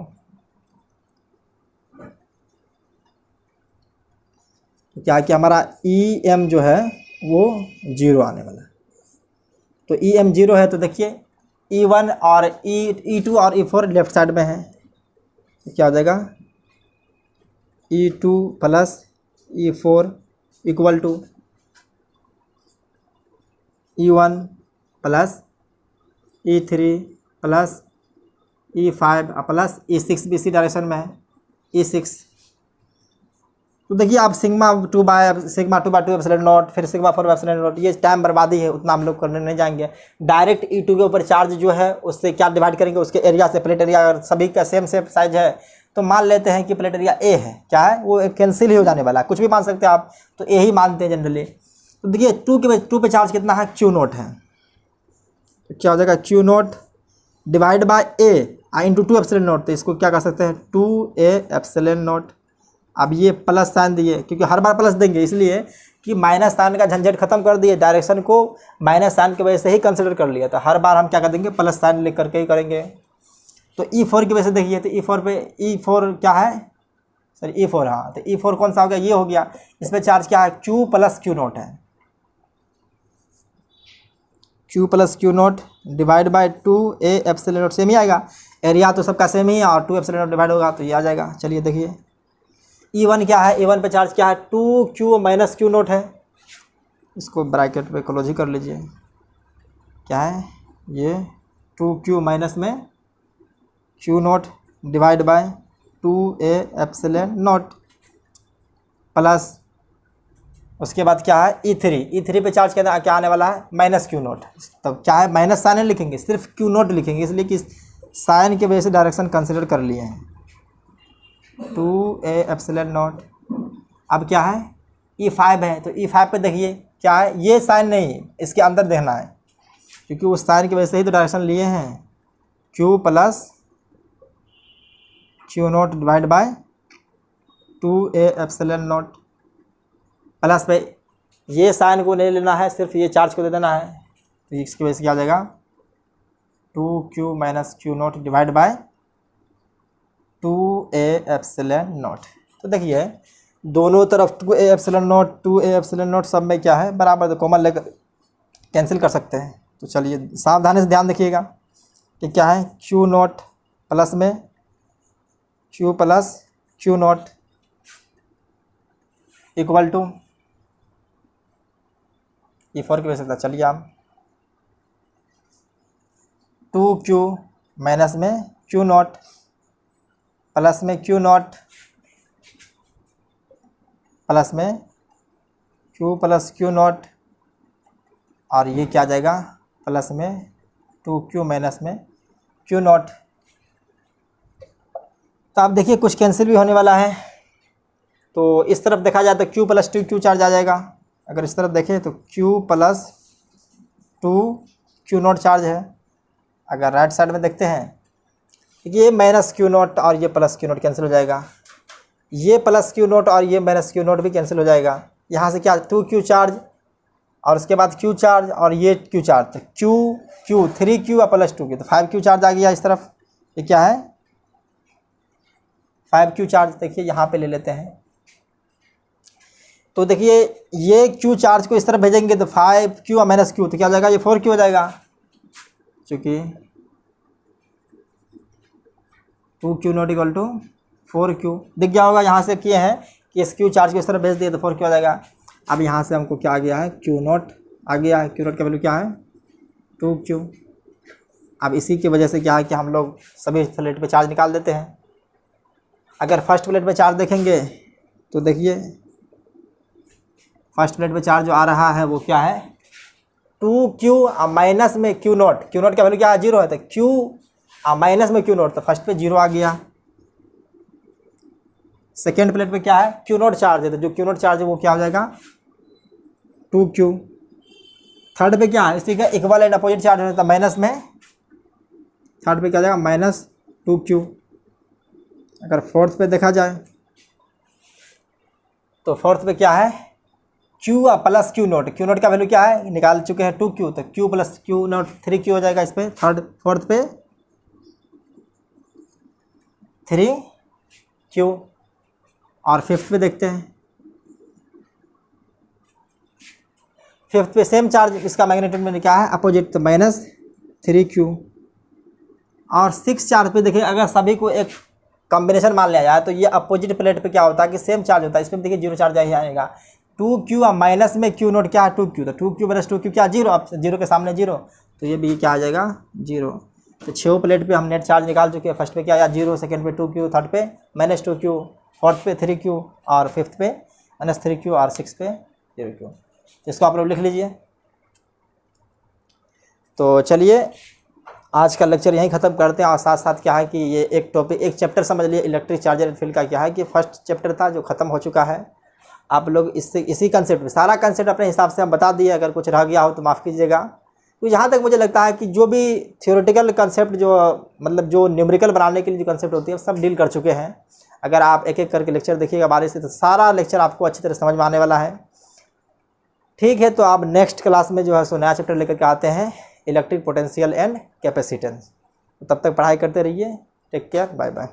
तो क्या कि हमारा EM जो है वो जीरो आने वाला है, तो EM जीरो है, तो देखिए E1 और E2 और E4 लेफ्ट साइड में है, तो क्या हो जाएगा E2 plus E4 equal to E1 plus E3 plus E5 plus E6 भी इसी डायरेक्शन में है E6। तो देखिए आप सिग्मा 2 बाय एप्सिलॉन नॉट, फिर सिग्मा 4 बाय एप्सिलॉन नॉट, ये टाइम बर्बादी है, उतना हम लोग करने नहीं जाएंगे। डायरेक्ट E2 के ऊपर चार्ज जो है उससे क्या डिवाइड करेंगे, उसके एरिया से। प्लेट एरिया अगर सभी का सेम साइज है तो मान लेते हैं कि प्लेट एरिया A है, क्या है वो कैंसिल ही हो जाने वाला है, कुछ भी मान सकते हैं आप, तो A ही मानते हैं जनरली। तो देखिए 2 पे चार्ज कितना है, Q नॉट है, तो क्या हो जाएगा Q not divide by A into 2 epsilon not, तो इसको क्या कर सकते हैं 2A एप्सिलॉन नॉट। अब ये प्लस साइन दिए, क्योंकि हर बार प्लस देंगे इसलिए कि माइनस साइन का झंझट खत्म कर दिए, डायरेक्शन को माइनस साइन की वजह से ही कंसिडर कर लिया था। हर बार हम क्या कर देंगे, प्लस साइन लिख करके ही करेंगे। तो E4 की वजह से देखिए, तो E4 पे E4 क्या है सर, E4, हाँ, तो E4 कौन सा हो गया, ये हो गया। इसमें चार्ज क्या है, Q प्लस Q नोट है, Q plus Q naught divide by 2A epsilon naught, same ही आएगा। एरिया तो सबका सेम ही है और 2 एप्सिलॉन नोट डिवाइड होगा तो ये आ जाएगा। चलिए देखिए E1 क्या है, E1 पे चार्ज क्या है, 2Q माइनस Q नोट है। इसको ब्रैकेट पे क्लोज ही कर लीजिए, क्या है ये 2Q माइनस में Q naught divide by 2A epsilon note plus उसके बाद क्या है E3 पे चार्ज क्या आने वाला है, माइनस Q नोट। तब क्या है, माइनस साइन नहीं लिखेंगे, सिर्फ Q नोट लिखेंगे, इसलिए कि साइन की वजह से डायरेक्शन कंसिडर कर लिए हैं। 2A epsilon note. अब क्या है, E5 है, तो E5 पे देखिए क्या है, ये साइन नहीं, इसके अंदर देखना है, क्योंकि उस साइन की वजह से ही तो डायरेक्शन लिए हैं। Q plus Q naught divide by 2A epsilon note plus पे ये साइन को नहीं लेना है, सिर्फ ये चार्ज को दे देना है। तो इसकी वजह से क्या आ जाएगा, 2Q minus Q naught divide by 2A epsilon note. तो देखिए दोनों तरफ 2A epsilon note 2A epsilon note सब में क्या है बराबर, तो कॉमन लेकर कैंसिल कर सकते हैं। तो चलिए सावधानी से ध्यान देखिएगा कि क्या है, Q नोट प्लस में Q plus Q naught equal to E4 की वजह से था। चलिए आप 2Q माइनस में Q नोट प्लस में Q नोट प्लस में Q प्लस Q नोट और ये क्या आ जाएगा प्लस में 2Q माइनस में Q नोट। तो आप देखिए कुछ कैंसिल भी होने वाला है, तो इस तरफ देखा जाए तो Q प्लस 2Q चार्ज आ जाएगा। अगर इस तरफ देखें तो Q plus 2Q note charge है। अगर राइट साइड में देखते हैं, ये माइनस Q नोट और ये प्लस Q नोट कैंसिल हो जाएगा, ये प्लस Q नोट और ये माइनस Q नोट भी कैंसिल हो जाएगा। यहाँ से क्या 2Q चार्ज और उसके बाद Q चार्ज और ये Q चार्ज, तो Q 3Q और प्लस 2Q, तो 5Q चार्ज आ गया इस तरफ। ये क्या है 5Q चार्ज, देखिए यहाँ पे ले लेते हैं। तो देखिए ये Q चार्ज को इस तरफ भेजेंगे तो 5Q और माइनस Q, तो क्या हो जाएगा, ये 4Q हो जाएगा, चूँकि 2Q not equal to 4Q दिख गया होगा। यहाँ से किए हैं कि इस Q चार्ज को इस तरफ भेज दिए तो 4Q हो जाएगा। अब यहाँ से हमको क्या आ गया है, Q नॉट आ गया है, Q नॉट का वैल्यू क्या है 2Q। अब इसी की वजह से क्या है कि हम लोग सभी प्लेट पे चार्ज निकाल देते हैं। अगर फर्स्ट प्लेट पे चार्ज देखेंगे तो देखिए फर्स्ट प्लेट पे चार्ज जो आ रहा है वो क्या है 2Q माइनस में Q नॉट का वैल्यू क्या है 0 है, तो Q माइनस में Q नॉट, तो फर्स्ट पे 0 आ गया। सेकेंड प्लेट पे क्या है Q नॉट चार्ज है, तो जो Q नॉट चार्ज है वो क्या हो जाएगा 2Q। थर्ड पे क्या है, इसी का इक्वल एंड अपोजिट चार्ज होता है माइनस में, थर्ड पे क्या जाएगा माइनस 2Q। अगर फोर्थ पे देखा जाए तो फोर्थ पे क्या है Q प्लस Q नोट का वैल्यू क्या है निकाल चुके हैं 2Q, तो Q plus Q note 3Q हो जाएगा इस पे। फोर्थ पे 3Q। और फिफ्थ पे देखते हैं, फिफ्थ पे सेम चार्ज, इसका मैग्नीट्यूड में क्या है अपोजिट, तो माइनस 3Q। और सिक्स चार्ज पे देखिए अगर सभी को एक कॉम्बिनेशन मान लिया जाए तो ये अपोजिट प्लेट पे क्या होता है कि सेम चार्ज होता है। इसमें देखिए 0 चार्ज ही आएगा। 2Q माइनस में Q नोट क्या है 2Q, तो 2Q प्लस 2Q क्या 0, अब 0 के सामने 0, तो ये भी क्या आ जाएगा 0। तो 6 प्लेट पे हम नेट चार्ज निकाल चुके हैं। फर्स्ट पे क्या आया 0, सेकेंड पे 2Q, थर्ड पे माइनस 2Q, फोर्थ पे 3Q और फिफ्थ पे माइनस 3Q और सिक्स पे 0Q। इसको आप लोग लिख लीजिए। तो चलिए आज का लेक्चर यहीं ख़त्म करते हैं। और साथ साथ क्या है कि ये एक टॉपिक एक चैप्टर समझ लिए इलेक्ट्रिक चार्जर एंड फील्ड का, क्या है कि फर्स्ट चैप्टर था जो ख़त्म हो चुका है। आप लोग इससे इसी कंसेप्ट में सारा कंसेप्ट अपने हिसाब से हम बता दिए, अगर कुछ रह गया हो तो माफ़ कीजिएगा। तो जहाँ तक मुझे लगता है कि जो भी थियोरेटिकल कंसेप्ट जो मतलब जो न्यूमेरिकल बनाने के लिए जो कंसेप्ट होती है सब डील कर चुके हैं। अगर आप एक एक करके लेक्चर देखिएगा बारी से तो सारा लेक्चर आपको अच्छी तरह समझ में आने वाला है। ठीक है, तो आप नेक्स्ट क्लास में जो है सो नया चैप्टर लेकर के आते हैं, इलेक्ट्रिक पोटेंशियल एंड कैपेसिटेंस। तो तब तक पढ़ाई करते रहिए। Take care, bye bye.